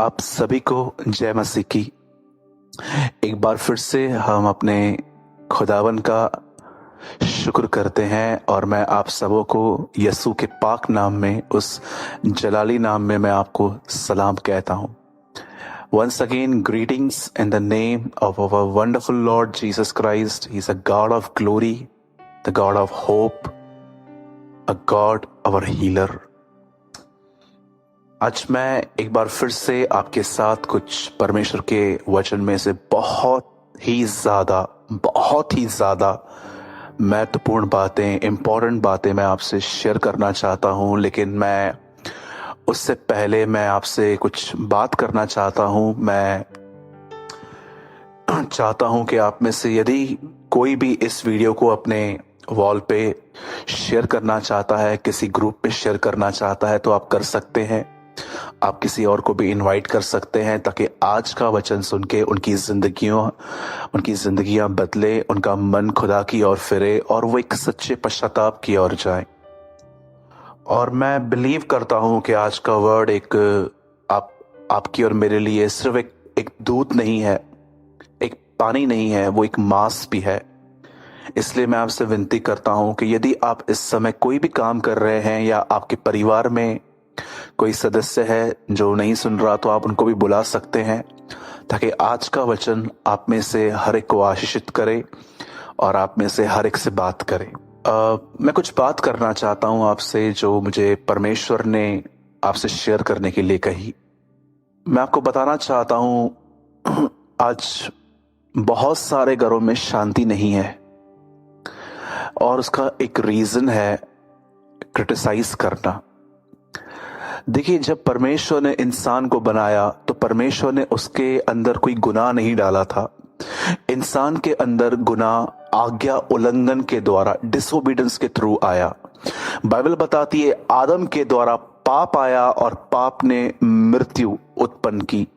आप सभी को जय मसीह की। एक बार फिर से हम अपने खुदावन का शुक्र करते हैं और मैं आप सबों को यीशु के पाक नाम में, उस जलाली नाम में मैं आपको सलाम कहता हूँ। Once again, greetings in the name of our wonderful Lord Jesus Christ. He is a God of glory, the God of hope, a God, our healer. आज मैं एक बार फिर से आपके साथ कुछ परमेश्वर के वचन में से बहुत ही ज़्यादा महत्वपूर्ण बातें, इम्पोर्टेंट बातें मैं आपसे शेयर करना चाहता हूँ। लेकिन मैं उससे पहले मैं आपसे कुछ बात करना चाहता हूँ। मैं चाहता हूँ कि आप में से यदि कोई भी इस वीडियो को अपने वॉल पे शेयर करना चाहता है, किसी ग्रुप पे शेयर करना चाहता है, तो आप कर सकते हैं। आप किसी और को भी इनवाइट कर सकते हैं ताकि आज का वचन सुन के उनकी जिंदगियां बदले, उनका मन खुदा की ओर फिरे और वो एक सच्चे पश्चाताप की ओर जाए। और मैं बिलीव करता हूं कि आज का वर्ड आपकी और मेरे लिए सिर्फ एक दूध नहीं है, एक पानी नहीं है, वो एक मांस भी है। इसलिए मैं आपसे विनती करता हूं कि यदि आप इस समय कोई भी काम कर रहे हैं या आपके परिवार में कोई सदस्य है जो नहीं सुन रहा, तो आप उनको भी बुला सकते हैं ताकि आज का वचन आप में से हर एक को आशीषित करे और आप में से हर एक से बात करे। मैं कुछ बात करना चाहता हूं आपसे जो मुझे परमेश्वर ने आपसे शेयर करने के लिए कही। मैं आपको बताना चाहता हूं, आज बहुत सारे घरों में शांति नहीं है और उसका एक रीजन है क्रिटिसाइज करना। देखिए, जब परमेश्वर ने इंसान को बनाया तो परमेश्वर ने उसके अंदर कोई गुनाह नहीं डाला था। इंसान के अंदर गुनाह आज्ञा उल्लंघन के द्वारा, डिसोबीडियंस के थ्रू आया। बाइबल बताती है आदम के द्वारा पाप आया और पाप ने मृत्यु उत्पन्न की।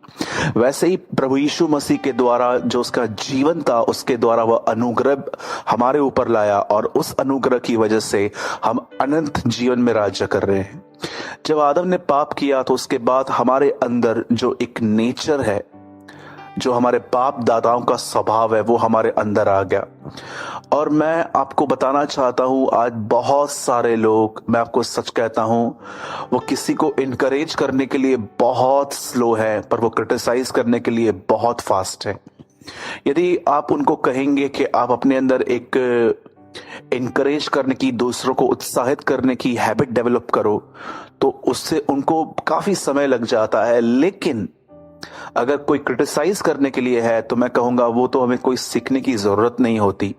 वैसे ही प्रभु यीशु मसीह के द्वारा जो उसका जीवन था, उसके द्वारा वह अनुग्रह हमारे ऊपर लाया और उस अनुग्रह की वजह से हम अनंत जीवन में राज्य कर रहे हैं। जब आदम ने पाप किया तो उसके बाद हमारे अंदर जो एक नेचर है, जो हमारे बाप दादाओं का स्वभाव है, वो हमारे अंदर आ गया। और मैं आपको बताना चाहता हूं, आज बहुत सारे लोग, मैं आपको सच कहता हूं, वो किसी को इनकरेज करने के लिए बहुत स्लो है पर वो क्रिटिसाइज करने के लिए बहुत फास्ट है। यदि आप उनको कहेंगे कि आप अपने अंदर एक इनकरेज करने की, दूसरों को उत्साहित करने की हैबिट डेवलप करो, तो उससे उनको काफी समय लग जाता है। लेकिन अगर कोई क्रिटिसाइज करने के लिए है तो मैं कहूंगा वो तो हमें कोई सीखने की जरूरत नहीं होती,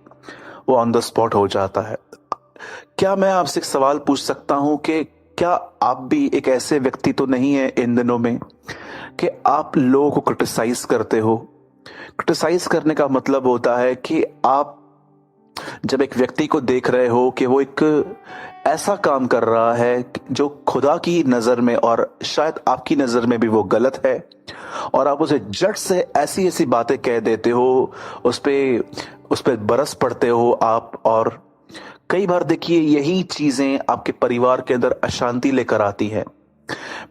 वो ऑन द स्पॉट हो जाता है। क्या मैं आपसे एक सवाल पूछ सकता हूं कि क्या आप भी एक ऐसे व्यक्ति तो नहीं है इन दिनों में कि आप लोगों को क्रिटिसाइज करते हो? क्रिटिसाइज करने का मतलब होता है कि आप जब एक व्यक्ति को देख रहे हो कि वो एक ऐसा काम कर रहा है जो खुदा की नजर में और शायद आपकी नजर में भी वो गलत है, और आप उसे झट से ऐसी ऐसी बातें कह देते हो, उस पे बरस पड़ते हो आप। और कई बार देखिए, यही चीजें आपके परिवार के अंदर अशांति लेकर आती है।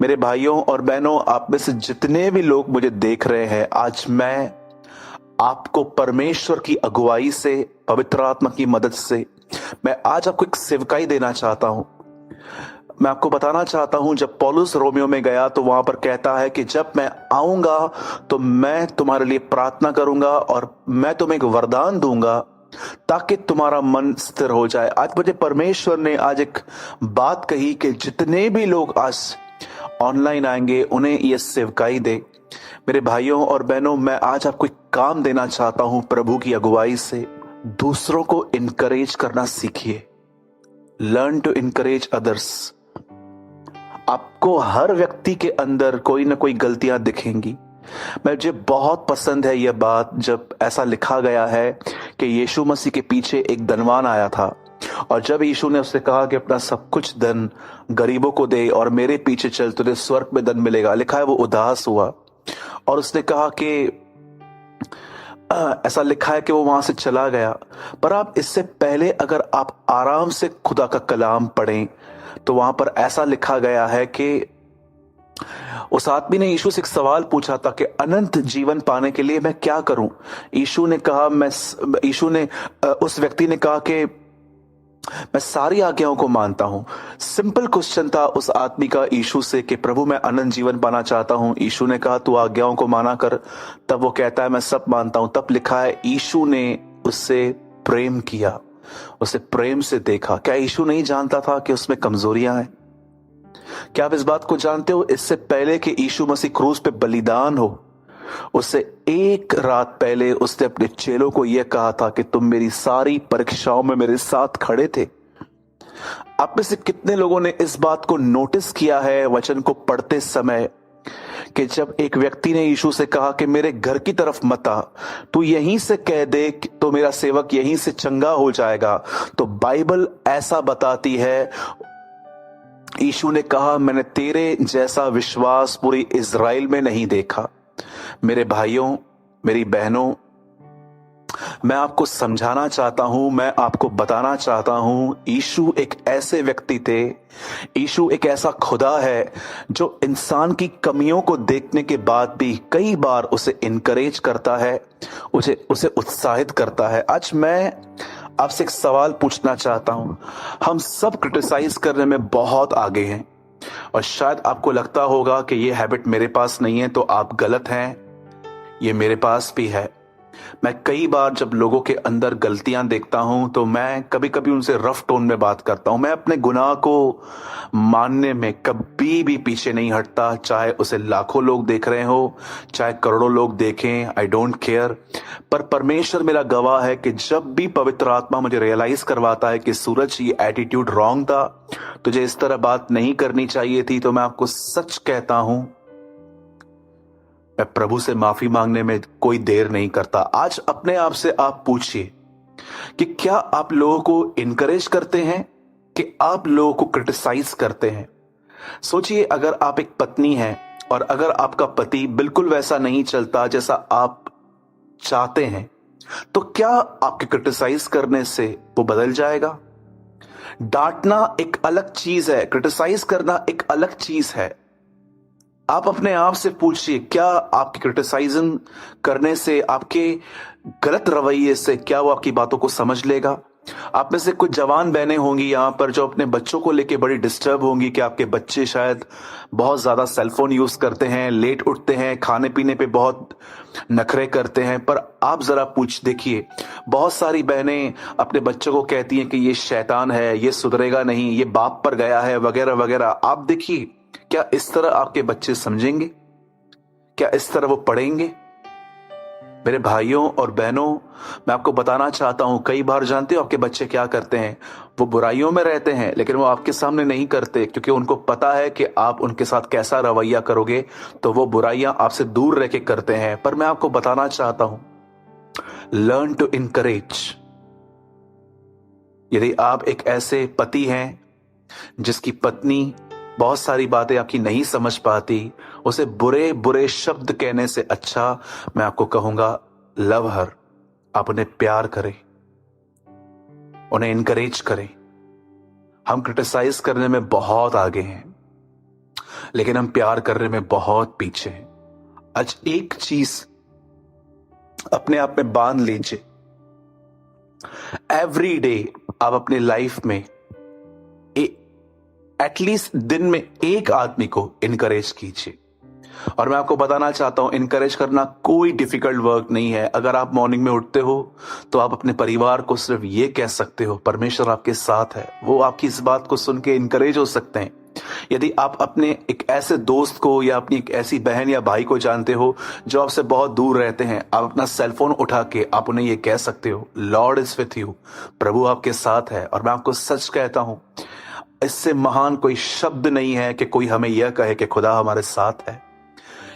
मेरे भाइयों और बहनों, आप में से जितने भी लोग मुझे देख रहे हैं, आज मैं आपको परमेश्वर की अगुवाई से, पवित्र आत्मा की मदद से, मैं आज आपको एक सेवकाई देना चाहता हूं। मैं आपको बताना चाहता हूं, जब पौलुस रोमियो में गया तो वहां पर कहता है कि जब मैं आऊंगा तो मैं तुम्हारे लिए प्रार्थना करूंगा और मैं तुम्हें एक वरदान दूंगा ताकि तुम्हारा मन स्थिर हो जाए। आज मुझे परमेश्वर ने आज एक बात कही कि जितने भी लोग आज ऑनलाइन आएंगे उन्हें यह सेवकाई दे। मेरे भाइयों और बहनों, मैं आज आपको एक काम देना चाहता हूं प्रभु की अगुवाई से। दूसरों को इनकरेज करना सीखिए। Learn to encourage others. आपको हर व्यक्ति के अंदर कोई ना कोई गलतियां दिखेंगी। मुझे बहुत पसंद है यह बात जब ऐसा लिखा गया है कि यीशु मसीह के पीछे एक धनवान आया था और जब यीशु ने उससे कहा कि अपना सब कुछ धन गरीबों को दे और मेरे पीछे चल, तुझे स्वर्ग में धन मिलेगा, लिखा है वो उदास हुआ और उसने कहा कि ऐसा लिखा है कि वो वहां से चला गया। पर आप इससे पहले अगर आप आराम से खुदा का कलाम पढ़ें तो वहां पर ऐसा लिखा गया है कि उस आदमी ने यीशु से एक सवाल पूछा था कि अनंत जीवन पाने के लिए मैं क्या करूं। यीशु ने उस व्यक्ति ने कहा कि मैं सारी आज्ञाओं को मानता हूं। सिंपल क्वेश्चन था उस आदमी का यीशु से कि प्रभु मैं अनंत जीवन पाना चाहता हूं। यीशु ने कहा तू आज्ञाओं को माना कर। तब वो कहता है मैं सब मानता हूं। तब लिखा है यीशु ने उससे प्रेम किया, उसे प्रेम से देखा। क्या यीशु नहीं जानता था कि उसमें कमजोरियां हैं? क्या आप इस बात को जानते हो? इससे पहले कि यीशु मसीह क्रूस पे बलिदान हो, उससे एक रात पहले उसने अपने चेलों को यह कहा था कि तुम मेरी सारी परीक्षाओं में मेरे साथ खड़े थे। आप में से कितने लोगों ने इस बात को नोटिस किया है वचन को पढ़ते समय कि जब एक व्यक्ति ने यीशु से कहा कि मेरे घर की तरफ मत आ, तू यहीं से कह दे तो मेरा सेवक यहीं से चंगा हो जाएगा। तो बाइबल ऐसा बताती है, यीशु ने कहा मैंने तेरे जैसा विश्वास पूरी इज़राइल में नहीं देखा। मेरे भाइयों, मेरी बहनों, मैं आपको समझाना चाहता हूं, मैं आपको बताना चाहता हूं, यीशु एक ऐसे व्यक्ति थे, यीशु एक ऐसा खुदा है जो इंसान की कमियों को देखने के बाद भी कई बार उसे इनकरेज करता है, उसे उत्साहित करता है। आज मैं आपसे एक सवाल पूछना चाहता हूं। हम सब क्रिटिसाइज करने में बहुत आगे हैं और शायद आपको लगता होगा कि ये हैबिट मेरे पास नहीं है तो आप गलत हैं, ये मेरे पास भी है। मैं कई बार जब लोगों के अंदर गलतियां देखता हूं तो मैं कभी कभी उनसे रफ टोन में बात करता हूं। मैं अपने गुनाह को मानने में कभी भी पीछे नहीं हटता, चाहे उसे लाखों लोग देख रहे हो, चाहे करोड़ों लोग देखें, आई डोंट केयर। पर परमेश्वर मेरा गवाह है कि जब भी पवित्र आत्मा मुझे रियलाइज करवाता है कि सूरज ये एटीट्यूड रॉन्ग था, तुझे इस तरह बात नहीं करनी चाहिए थी, तो मैं आपको सच कहता हूं, मैं प्रभु से माफी मांगने में कोई देर नहीं करता। आज अपने आप से आप पूछिए कि क्या आप लोगों को इनकरेज करते हैं कि आप लोगों को क्रिटिसाइज करते हैं? सोचिए, अगर आप एक पत्नी हैं और अगर आपका पति बिल्कुल वैसा नहीं चलता जैसा आप चाहते हैं, तो क्या आपके क्रिटिसाइज करने से वो बदल जाएगा? डांटना एक अलग चीज है, क्रिटिसाइज करना एक अलग चीज है। आप अपने आप से पूछिए, क्या आपकी क्रिटिसाइजिंग करने से, आपके गलत रवैये से, क्या वो आपकी बातों को समझ लेगा? आप में से कुछ जवान बहनें होंगी यहां पर जो अपने बच्चों को लेके बड़ी डिस्टर्ब होंगी कि आपके बच्चे शायद बहुत ज्यादा सेलफोन यूज करते हैं, लेट उठते हैं, खाने पीने पे बहुत नखरे करते हैं। पर आप जरा पूछ देखिए, बहुत सारी बहनें अपने बच्चों को कहती हैं कि ये शैतान है, ये सुधरेगा नहीं, ये बाप पर गया है, वगैरह वगैरह। आप देखिए, क्या इस तरह आपके बच्चे समझेंगे? क्या इस तरह वो पढ़ेंगे? मेरे भाइयों और बहनों, मैं आपको बताना चाहता हूं, कई बार जानते हो आपके बच्चे क्या करते हैं? वो बुराइयों में रहते हैं लेकिन वो आपके सामने नहीं करते, क्योंकि उनको पता है कि आप उनके साथ कैसा रवैया करोगे, तो वो बुराइयां आपसे दूर रह के करते हैं। पर मैं आपको बताना चाहता हूं, लर्न टू इनकरेज। यदि आप एक ऐसे पति हैं जिसकी पत्नी बहुत सारी बातें आपकी नहीं समझ पाती, उसे बुरे बुरे शब्द कहने से अच्छा मैं आपको कहूंगा, लव हर। आप उन्हें प्यार करें, उन्हें इनकरेज करें। हम क्रिटिसाइज करने में बहुत आगे हैं लेकिन हम प्यार करने में बहुत पीछे हैं। आज एक चीज अपने आप में बांध लीजिए, एवरी डे आप अपने लाइफ में एटलीस्ट दिन में एक आदमी को इनकरेज कीजिए। और मैं आपको बताना चाहता हूं, इनकरेज करना कोई डिफिकल्ट वर्क नहीं है। अगर आप मॉर्निंग में उठते हो तो आप अपने परिवार को सिर्फ ये कह सकते हो, परमेश्वर आपके साथ है। वो आपकी इस बात को सुन के इनकरेज हो सकते हैं। यदि आप अपने एक ऐसे दोस्त को या अपनी एक ऐसी बहन या भाई को जानते हो जो आपसे बहुत दूर रहते हैं, आप अपना सेलफोन उठा के आप उन्हें ये कह सकते हो, लॉर्ड इज विथ यू, प्रभु आपके साथ है। और मैं आपको सच कहता हूं, इससे महान कोई शब्द नहीं है कि कोई हमें यह कहे कि खुदा हमारे साथ है,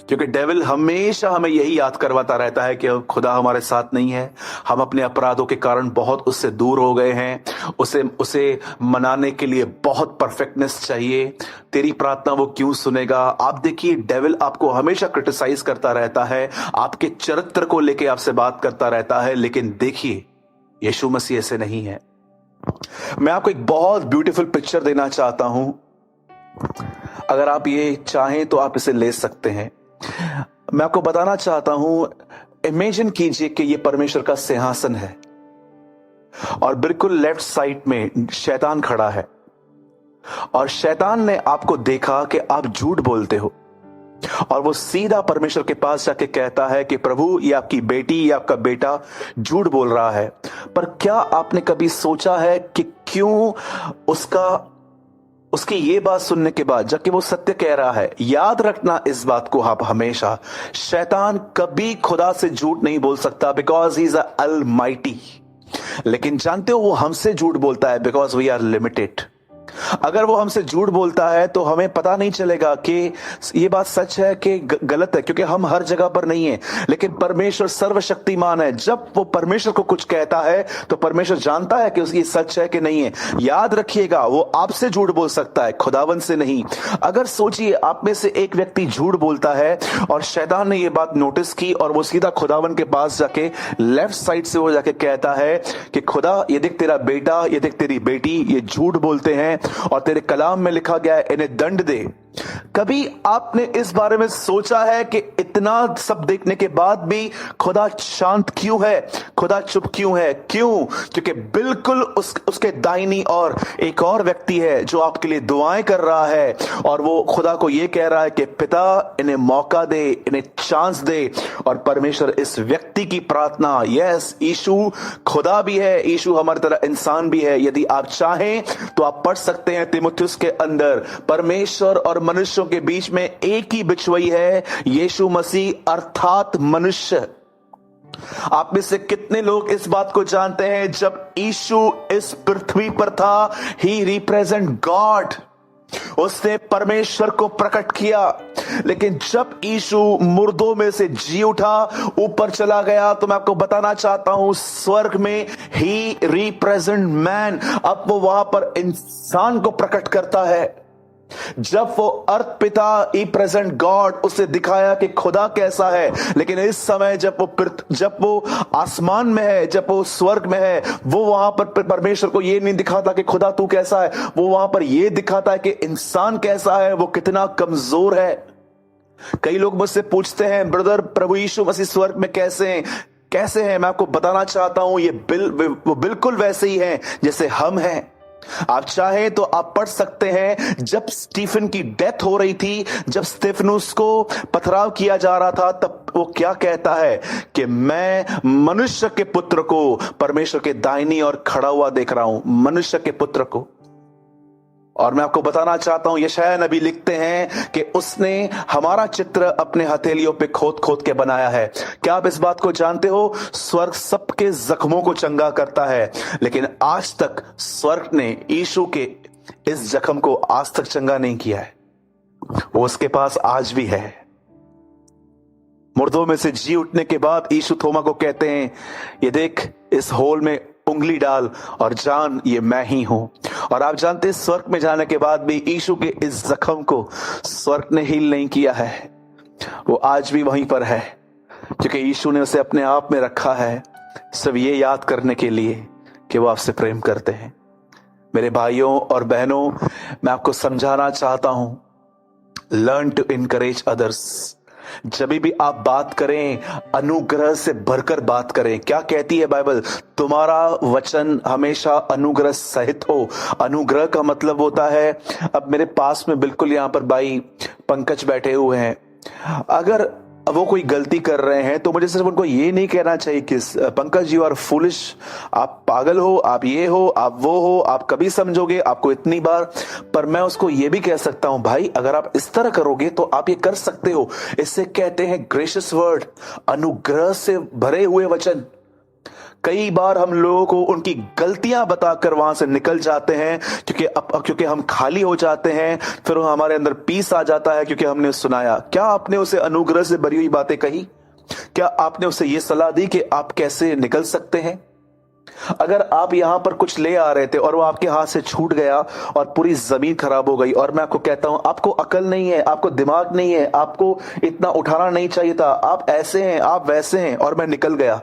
क्योंकि डेविल हमेशा हमें यही याद करवाता रहता है कि खुदा हमारे साथ नहीं है। हम अपने अपराधों के कारण बहुत उससे दूर हो गए हैं। उसे मनाने के लिए बहुत परफेक्टनेस चाहिए। तेरी प्रार्थना वो क्यों सुनेगा? आप देखिए, डेविल आपको हमेशा क्रिटिसाइज करता रहता है, आपके चरित्र को लेके आपसे बात करता रहता है। लेकिन देखिए, यीशु मसीह ऐसे नहीं है। मैं आपको एक बहुत ब्यूटीफुल पिक्चर देना चाहता हूं। अगर आप ये चाहें तो आप इसे ले सकते हैं। मैं आपको बताना चाहता हूं, इमेजिन कीजिए कि ये परमेश्वर का सिंहासन है और बिल्कुल लेफ्ट साइड में शैतान खड़ा है, और शैतान ने आपको देखा कि आप झूठ बोलते हो, और वो सीधा परमेश्वर के पास जाके कहता है कि प्रभु, ये आपकी बेटी या आपका बेटा झूठ बोल रहा है। पर क्या आपने कभी सोचा है कि क्यों उसकी ये बात सुनने के बाद, जबकि वो सत्य कह रहा है, याद रखना इस बात को आप हमेशा, शैतान कभी खुदा से झूठ नहीं बोल सकता, बिकॉज ही इज अलमाइटी। लेकिन जानते हो वो हमसे झूठ बोलता है बिकॉज वी आर लिमिटेड। अगर वो हमसे झूठ बोलता है तो हमें पता नहीं चलेगा कि ये बात सच है कि गलत है, क्योंकि हम हर जगह पर नहीं है। लेकिन परमेश्वर सर्वशक्तिमान है, जब वो परमेश्वर को कुछ कहता है तो परमेश्वर जानता है कि उसकी सच है कि नहीं है। याद रखिएगा, वो आपसे झूठ बोल सकता है, खुदावन से नहीं। अगर सोचिए, आप में से एक व्यक्ति झूठ बोलता है और शैतान ने ये बात नोटिस की और वो सीधा खुदावन के पास जाके लेफ्ट साइड से वो जाके कहता है कि खुदा, ये देख तेरा बेटा, ये देख तेरी बेटी, ये झूठ बोलते हैं और तेरे कलाम में लिखा गया है इन्हें दंड दे। कभी आपने इस बारे में सोचा है कि इतना सब देखने के बाद भी खुदा शांत क्यों है, खुदा चुप क्यों है? क्यों? क्योंकि बिल्कुल उसके दाहिनी और एक और व्यक्ति है जो आपके लिए दुआएं कर रहा है, और वो खुदा को ये कह रहा है कि पिता, इन्हें मौका दे, इन्हें चांस दे। और परमेश्वर इस व्यक्ति की प्रार्थना, यस, यीशु खुदा भी है, यीशु हमारी तरह इंसान भी है। यदि आप चाहें तो आप पढ़ सकते हैं तीमुथियुस के अंदर, परमेश्वर और मनुष्यों के बीच में एक ही बिछुई है, यीशु मसीह अर्थात मनुष्य। आप में से कितने लोग इस बात को जानते हैं, जब यीशु इस पृथ्वी पर था, ही रिप्रेजेंट गॉड, उसने परमेश्वर को प्रकट किया। लेकिन जब यीशु मुर्दों में से जी उठा, ऊपर चला गया, तो मैं आपको बताना चाहता हूं, स्वर्ग में ही रिप्रेजेंट मैन, अब वो वहां पर इंसान को प्रकट करता है। जब वो अर्थ पिता, ई प्रेजेंट गॉड, उसे दिखाया कि खुदा कैसा है। लेकिन इस समय जब वो आसमान में है, जब वो स्वर्ग में है, वो वहां पर परमेश्वर को ये नहीं दिखाता कि खुदा तू कैसा है, वो वहां पर ये दिखाता है कि इंसान कैसा है, वो कितना कमजोर है। कई लोग मुझसे पूछते हैं, ब्रदर, प्रभु यीशु मसीह स्वर्ग में कैसे हैं? मैं आपको बताना चाहता हूं, वो बिल्कुल वैसे ही हैं जैसे हम हैं। आप चाहे तो आप पढ़ सकते हैं, जब स्टीफन की डेथ हो रही थी, जब स्तेफनुस को पथराव किया जा रहा था, तब वो क्या कहता है कि मैं मनुष्य के पुत्र को परमेश्वर के दाहिनी ओर खड़ा हुआ देख रहा हूं, मनुष्य के पुत्र को। और मैं आपको बताना चाहता हूं, यशायाह नबी लिखते हैं कि उसने हमारा चित्र अपने हथेलियों पे खोद खोद के बनाया है। क्या आप इस बात को जानते हो? स्वर्ग सबके जख्मों को चंगा करता है, लेकिन आज तक स्वर्ग ने यीशु के इस जख्म को आज तक चंगा नहीं किया है। वो उसके पास आज भी है। मुर्दों में से जी उठने के बाद यीशु थोमा को कहते हैं, ये देख, इस होल में उंगली डाल और जान, ये मैं ही हूं। और आप जानते हैं, स्वर्ग में जाने के बाद भी यीशु के इस जख्म को स्वर्ग ने हील नहीं किया है, वो आज भी वहीं पर है, क्योंकि यीशु ने उसे अपने आप में रखा है, सब ये याद करने के लिए कि वो आपसे प्रेम करते हैं। मेरे भाइयों और बहनों, मैं आपको समझाना चाहता हूं, लर्न टू इनकरेज अदर्स। जब भी आप बात करें, अनुग्रह से भरकर बात करें। क्या कहती है बाइबल? तुम्हारा वचन हमेशा अनुग्रह सहित हो। अनुग्रह का मतलब होता है, अब मेरे पास में बिल्कुल यहां पर भाई पंकज बैठे हुए हैं, अगर वो कोई गलती कर रहे हैं तो मुझे सिर्फ उनको ये नहीं कहना चाहिए कि पंकज, यू आर फुलिश, आप पागल हो, आप ये हो, आप वो हो, आप कभी समझोगे, आपको इतनी बार। पर मैं उसको ये भी कह सकता हूं, भाई अगर आप इस तरह करोगे तो आप ये कर सकते हो। इससे कहते हैं ग्रेशियस वर्ड, अनुग्रह से भरे हुए वचन। कई बार हम लोगों को उनकी गलतियां बताकर वहां से निकल जाते हैं, क्योंकि हम खाली हो जाते हैं, फिर हमारे अंदर पीस आ जाता है क्योंकि हमने सुनाया। क्या आपने उसे अनुग्रह से भरी हुई बातें कही? क्या आपने उसे यह सलाह दी कि आप कैसे निकल सकते हैं? अगर आप यहां पर कुछ ले आ रहे थे और वो आपके हाथ से छूट गया और पूरी जमीन खराब हो गई, और मैं आपको कहता हूं, आपको अकल नहीं है, आपको दिमाग नहीं है, आपको इतना उठाना नहीं चाहिए था, आप ऐसे हैं, आप वैसे हैं, और मैं निकल गया,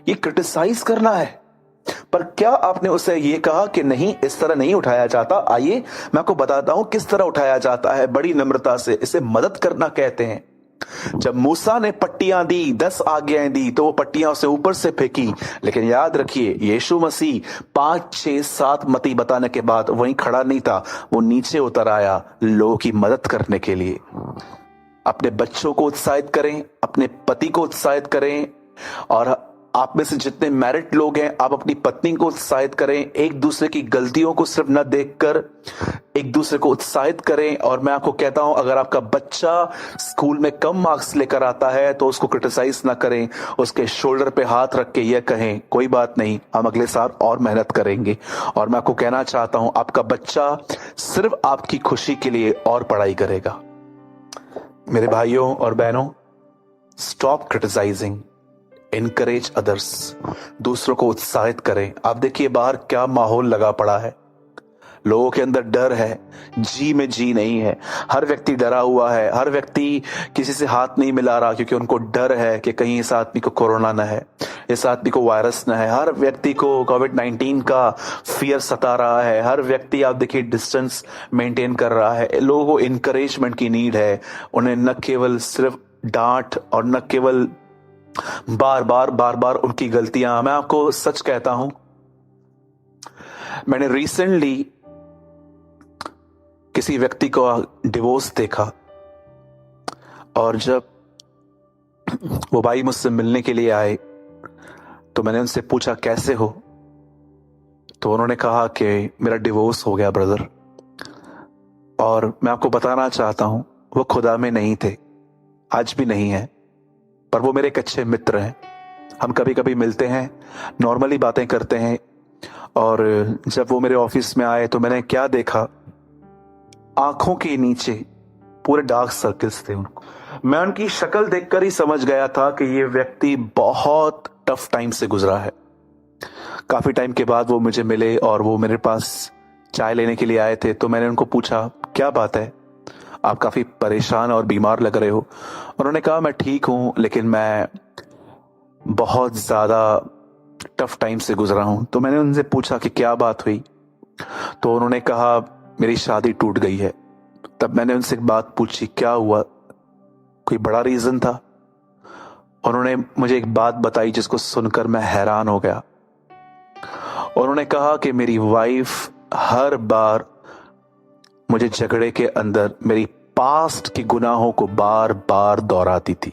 ये क्रिटिसाइज करना है। पर क्या आपने उसे ये कहा कि नहीं, इस तरह नहीं उठाया जाता? आइए मैं आपको बताता हूं किस तरह उठाया जाता है, बड़ी नम्रता से। इसे मदद करना कहते हैं। जब मूसा ने पट्टियां दी, 10 आज्ञाएं दी, तो वो पट्टियां उसे ऊपर से फेंकी। लेकिन याद रखिए, यीशु मसीह 5, 6, 7 मती बताने के बाद वहीं खड़ा नहीं था, वो नीचे उतर आया लोगों की मदद करने के लिए। अपने बच्चों को उत्साहित करें, अपने पति को उत्साहित करें, और आप में से जितने मैरिड लोग हैं, आप अपनी पत्नी को उत्साहित करें। एक दूसरे की गलतियों को सिर्फ न देखकर एक दूसरे को उत्साहित करें। और मैं आपको कहता हूं, अगर आपका बच्चा स्कूल में कम मार्क्स लेकर आता है तो उसको क्रिटिसाइज ना करें, उसके शोल्डर पे हाथ रख के यह कहें, कोई बात नहीं, हम अगले साल और मेहनत करेंगे। और मैं आपको कहना चाहता हूं, आपका बच्चा सिर्फ आपकी खुशी के लिए और पढ़ाई करेगा। मेरे भाइयों और बहनों, स्टॉप क्रिटिसाइजिंग, इनकरेज अदर्स। दूसरों को उत्साहित करें। आप देखिए बाहर क्या माहौल लगा पड़ा है, लोगों के अंदर डर है, जी में जी नहीं है। हर व्यक्ति डरा हुआ है, हर व्यक्ति किसी से हाथ नहीं मिला रहा, क्योंकि उनको डर है कि कहीं इस आदमी को कोरोना न है, इस आदमी को वायरस न है। हर व्यक्ति को कोविड-19 का फियर सता रहा है। हर व्यक्ति आप देखिए डिस्टेंस मेंटेन कर रहा है। लोगों को इनकरेजमेंट की नीड है। उन्हें न केवल सिर्फ डांट और न केवल बार बार उनकी गलतियां। मैं आपको सच कहता हूं, मैंने रिसेंटली किसी व्यक्ति को डिवोर्स देखा, और जब वो भाई मुझसे मिलने के लिए आए तो मैंने उनसे पूछा कैसे हो, तो उन्होंने कहा कि मेरा डिवोर्स हो गया ब्रदर। और मैं आपको बताना चाहता हूं, वो खुदा में नहीं थे, आज भी नहीं है, पर वो मेरे एक अच्छे मित्र हैं। हम कभी कभी मिलते हैं, नॉर्मली बातें करते हैं। और जब वो मेरे ऑफिस में आए तो मैंने क्या देखा, आंखों के नीचे पूरे डार्क सर्कल्स थे उनको। मैं उनकी शक्ल देखकर ही समझ गया था कि ये व्यक्ति बहुत टफ टाइम से गुजरा है। काफी टाइम के बाद वो मुझे मिले और वो मेरे पास चाय लेने के लिए आए थे। तो मैंने उनको पूछा, क्या बात है, आप काफी परेशान और बीमार लग रहे हो। उन्होंने कहा मैं ठीक हूं, लेकिन मैं बहुत ज्यादा टफ टाइम से गुजरा हूं। तो मैंने उनसे पूछा कि क्या बात हुई, तो उन्होंने कहा मेरी शादी टूट गई है। तब मैंने उनसे एक बात पूछी, क्या हुआ, कोई बड़ा रीजन था? उन्होंने मुझे एक बात बताई जिसको सुनकर मैं हैरान हो गया। उन्होंने कहा कि मेरी वाइफ हर बार मुझे झगड़े के अंदर मेरी पास्ट के गुनाहों को बार बार दोहराती थी,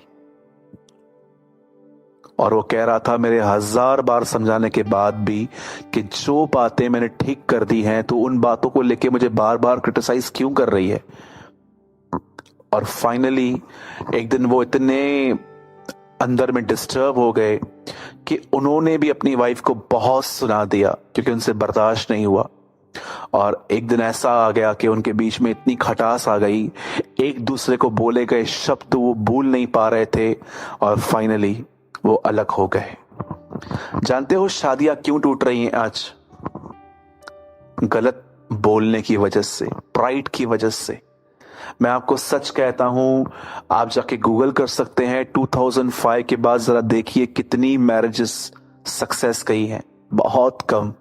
और वो कह रहा था मेरे 1000 बार समझाने के बाद भी कि जो बातें मैंने ठीक कर दी हैं, तो उन बातों को लेके मुझे बार बार क्रिटिसाइज क्यों कर रही है। और फाइनली एक दिन वो इतने अंदर में डिस्टर्ब हो गए कि उन्होंने भी अपनी वाइफ को बहुत सुना दिया, क्योंकि उनसे बर्दाश्त नहीं हुआ। और एक दिन ऐसा आ गया कि उनके बीच में इतनी खटास आ गई, एक दूसरे को बोले गए शब्द वो भूल नहीं पा रहे थे, और फाइनली वो अलग हो गए। जानते हो शादियां क्यों टूट रही हैं आज? गलत बोलने की वजह से, प्राइड की वजह से। मैं आपको सच कहता हूं, आप जाके गूगल कर सकते हैं, 2005 के बाद जरा देखिए कितनी मैरिजेस सक्सेस गई हैं, बहुत कम।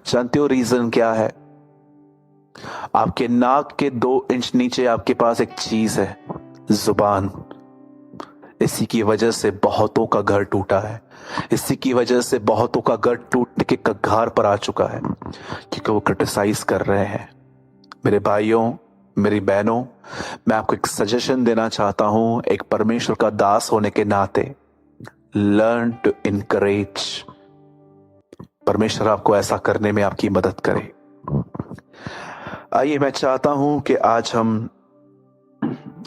जानते हो रीजन क्या है? आपके नाक के 2 इंच नीचे आपके पास एक चीज है, जुबान। इसी की वजह से बहुतों का घर टूटा है। इसी की वजह से बहुतों का घर टूटने के कगार पर आ चुका है, क्योंकि वो क्रिटिसाइज कर रहे हैं। मेरे भाइयों, मेरी बहनों, मैं आपको एक सजेशन देना चाहता हूं, एक परमेश्वर का दास होने के नाते, लर्न टू इनकरेज। परमेश्वर आपको ऐसा करने में आपकी मदद करे। आइए, मैं चाहता हूं कि आज हम,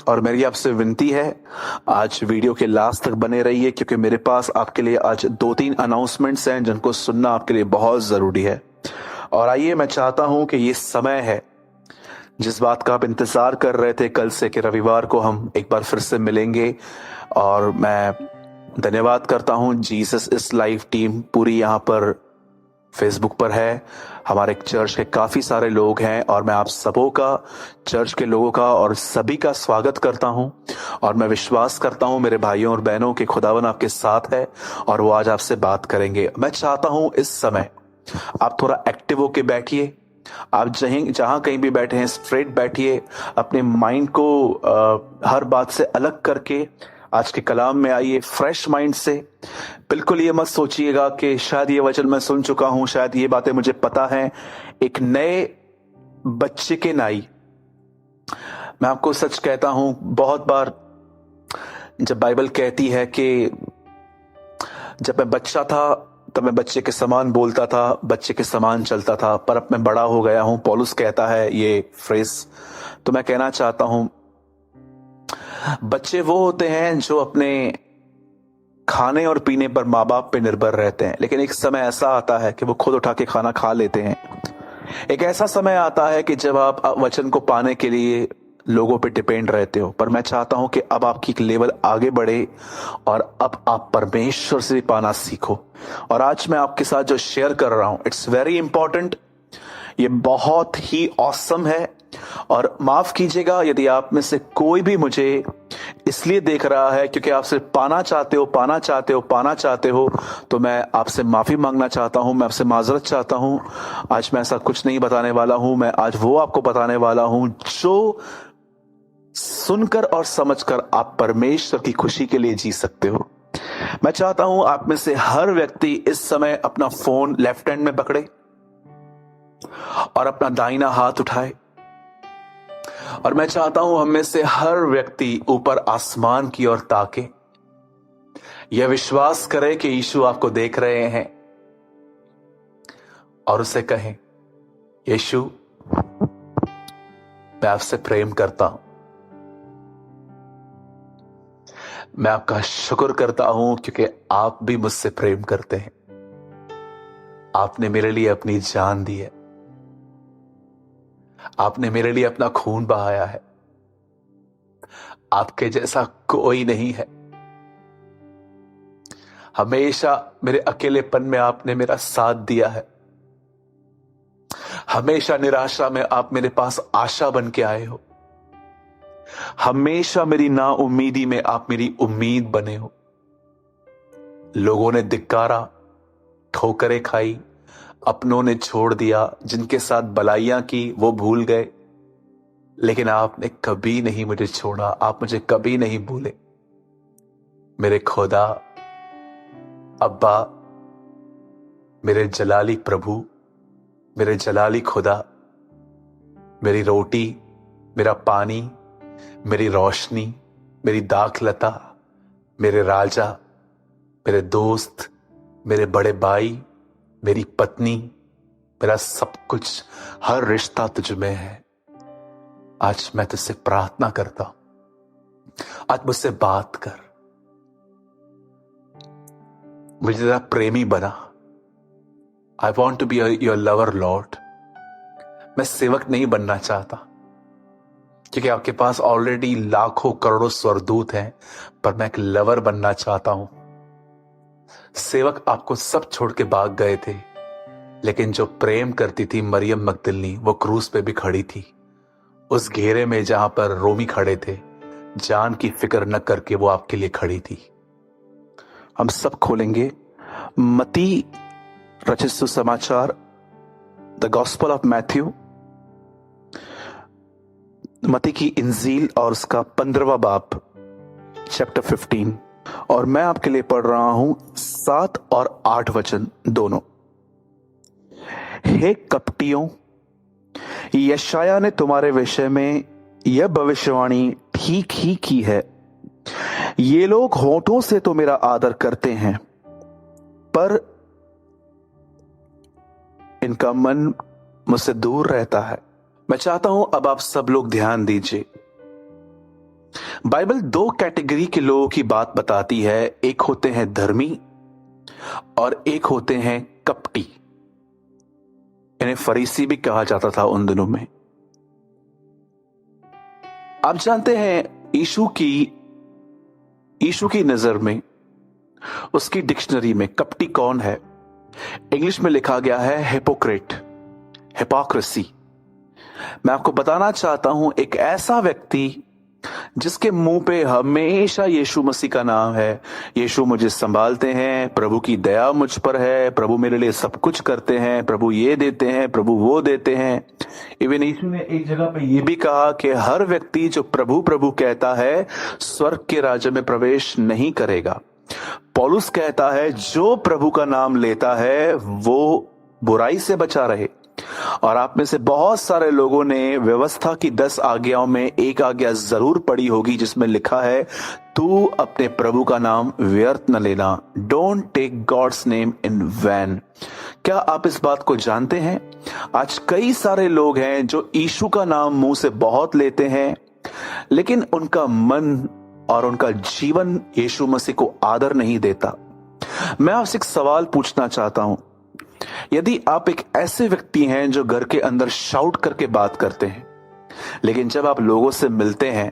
और मेरी आपसे विनती है, आज वीडियो के लास्ट तक बने रहिए, क्योंकि मेरे पास आपके लिए आज 2-3 अनाउंसमेंट्स हैं जिनको सुनना आपके लिए बहुत जरूरी है। और आइए, मैं चाहता हूं कि ये समय है जिस बात का आप इंतजार कर रहे थे कल से, कि रविवार को हम एक बार फिर से मिलेंगे। और मैं धन्यवाद करता हूं, जीसस इस लाइव टीम पूरी यहाँ पर फेसबुक पर है, हमारे चर्च के काफी सारे लोग हैं, और मैं आप सबों का, चर्च के लोगों का और सभी का स्वागत करता हूं। और मैं विश्वास करता हूं मेरे भाइयों और बहनों के खुदावन आपके साथ है, और वो आज आपसे बात करेंगे। मैं चाहता हूं इस समय आप थोड़ा एक्टिव होके बैठिए। आप जहां कहीं भी बैठे हैं स्ट्रेट बैठिए, अपने माइंड को हर बात से अलग करके आज के कलाम में आइए फ्रेश माइंड से। बिल्कुल ये मत सोचिएगा कि शायद ये वचन मैं सुन चुका हूं, शायद ये बातें मुझे पता है। एक नए बच्चे के नाई मैं आपको सच कहता हूं, बहुत बार जब बाइबल कहती है कि जब मैं बच्चा था तब मैं बच्चे के समान बोलता था, बच्चे के समान चलता था, पर अब मैं बड़ा हो गया हूं, पौलुस कहता है ये फ्रेज। तो मैं कहना चाहता हूं, बच्चे वो होते हैं जो अपने खाने और पीने पर माँ बाप पे निर्भर रहते हैं, लेकिन एक समय ऐसा आता है कि वो खुद उठा के खाना खा लेते हैं। एक ऐसा समय आता है कि जब आप वचन को पाने के लिए लोगों पे डिपेंड रहते हो। पर मैं चाहता हूं कि अब आपकी एक लेवल आगे बढ़े और अब आप परमेश्वर से भी पाना सीखो। और आज मैं आपके साथ जो शेयर कर रहा हूं, इट्स वेरी इंपॉर्टेंट, ये बहुत ही ऑसम है। और माफ कीजिएगा यदि आप में से कोई भी मुझे इसलिए देख रहा है क्योंकि आप सिर्फ पाना चाहते हो, तो मैं आपसे माफी मांगना चाहता हूं, मैं आपसे माजरत चाहता हूं। आज मैं ऐसा कुछ नहीं बताने वाला हूं, मैं आज वो आपको बताने वाला हूं जो सुनकर और समझकर आप परमेश्वर की खुशी के लिए जी सकते हो। मैं चाहता हूं आप में से हर व्यक्ति इस समय अपना फोन लेफ्ट हैंड में पकड़े और अपना दाहिना हाथ उठाए। और मैं चाहता हूं हम में से हर व्यक्ति ऊपर आसमान की ओर ताके, यह विश्वास करे कि यीशु आपको देख रहे हैं और उसे कहें, यीशु मैं आपसे प्रेम करता हूं, मैं आपका शुक्र करता हूं क्योंकि आप भी मुझसे प्रेम करते हैं। आपने मेरे लिए अपनी जान दी है, आपने मेरे लिए अपना खून बहाया है। आपके जैसा कोई नहीं है। हमेशा मेरे अकेलेपन में आपने मेरा साथ दिया है। हमेशा निराशा में आप मेरे पास आशा बन के आए हो। हमेशा मेरी नाउम्मीदी में आप मेरी उम्मीद बने हो। लोगों ने धिक्कारा, ठोकरें खाई, अपनों ने छोड़ दिया, जिनके साथ भलाइयां की वो भूल गए, लेकिन आपने कभी नहीं मुझे छोड़ा, आप मुझे कभी नहीं भूले। मेरे खुदा, अब्बा, मेरे जलाली प्रभु, मेरे जलाली खुदा, मेरी रोटी, मेरा पानी, मेरी रोशनी, मेरी दाखलता, मेरे राजा, मेरे दोस्त, मेरे बड़े भाई, मेरी पत्नी, मेरा सब कुछ, हर रिश्ता तुझ में है। आज मैं तुझसे प्रार्थना करता हूं, आज मुझसे बात कर, मुझे तेरा प्रेमी बना। I want to be your lover lord. मैं सेवक नहीं बनना चाहता क्योंकि आपके पास ऑलरेडी लाखों करोड़ों स्वर्गदूत हैं, पर मैं एक लवर बनना चाहता हूं। सेवक आपको सब छोड़ के भाग गए थे, लेकिन जो प्रेम करती थी मरियम मगदलिनी, वो क्रूस पे भी खड़ी थी, उस घेरे में जहां पर रोमी खड़े थे, जान की फिक्र न करके वो आपके लिए खड़ी थी। हम सब खोलेंगे मत्ती रचित सुसमाचार, द गॉस्पेल ऑफ मैथ्यू, मत्ती की इंजील और उसका 15वां बाब, चैप्टर 15। और मैं आपके लिए पढ़ रहा हूं 7 और 8 वचन दोनों। हे कपटियों, यशाया ने तुम्हारे विषय में यह भविष्यवाणी ठीक ही की है। ये लोग होठों से तो मेरा आदर करते हैं, पर इनका मन मुझसे दूर रहता है। मैं चाहता हूं अब आप सब लोग ध्यान दीजिए। बाइबल 2 कैटेगरी के लोगों की बात बताती है। एक होते हैं धर्मी और एक होते हैं कपटी। इन्हें फरीसी भी कहा जाता था उन दिनों में। आप जानते हैं यीशु की नजर में, उसकी डिक्शनरी में कपटी कौन है? इंग्लिश में लिखा गया है हिपोक्रेट, हिपोक्रेसी। मैं आपको बताना चाहता हूं, एक ऐसा व्यक्ति जिसके मुंह पे हमेशा यीशु मसीह का नाम है। यीशु मुझे संभालते हैं, प्रभु की दया मुझ पर है, प्रभु मेरे लिए सब कुछ करते हैं, प्रभु ये देते हैं, प्रभु वो देते हैं। इवन यीशु ने एक जगह पे ये भी कहा कि हर व्यक्ति जो प्रभु प्रभु कहता है स्वर्ग के राज्य में प्रवेश नहीं करेगा। पौलुस कहता है जो प्रभु का नाम लेता है वो बुराई से बचा रहे। और आप में से बहुत सारे लोगों ने व्यवस्था की 10 आज्ञाओं में एक आज्ञा जरूर पढ़ी होगी जिसमें लिखा है तू अपने प्रभु का नाम व्यर्थ न लेना। Don't take God's name in vain. क्या आप इस बात को जानते हैं? आज कई सारे लोग हैं जो यीशु का नाम मुंह से बहुत लेते हैं, लेकिन उनका मन और उनका जीवन यीशु मसीह को आदर नहीं देता। मैं आपसे एक सवाल पूछना चाहता हूं। यदि आप एक ऐसे व्यक्ति हैं जो घर के अंदर शाउट करके बात करते हैं, लेकिन जब आप लोगों से मिलते हैं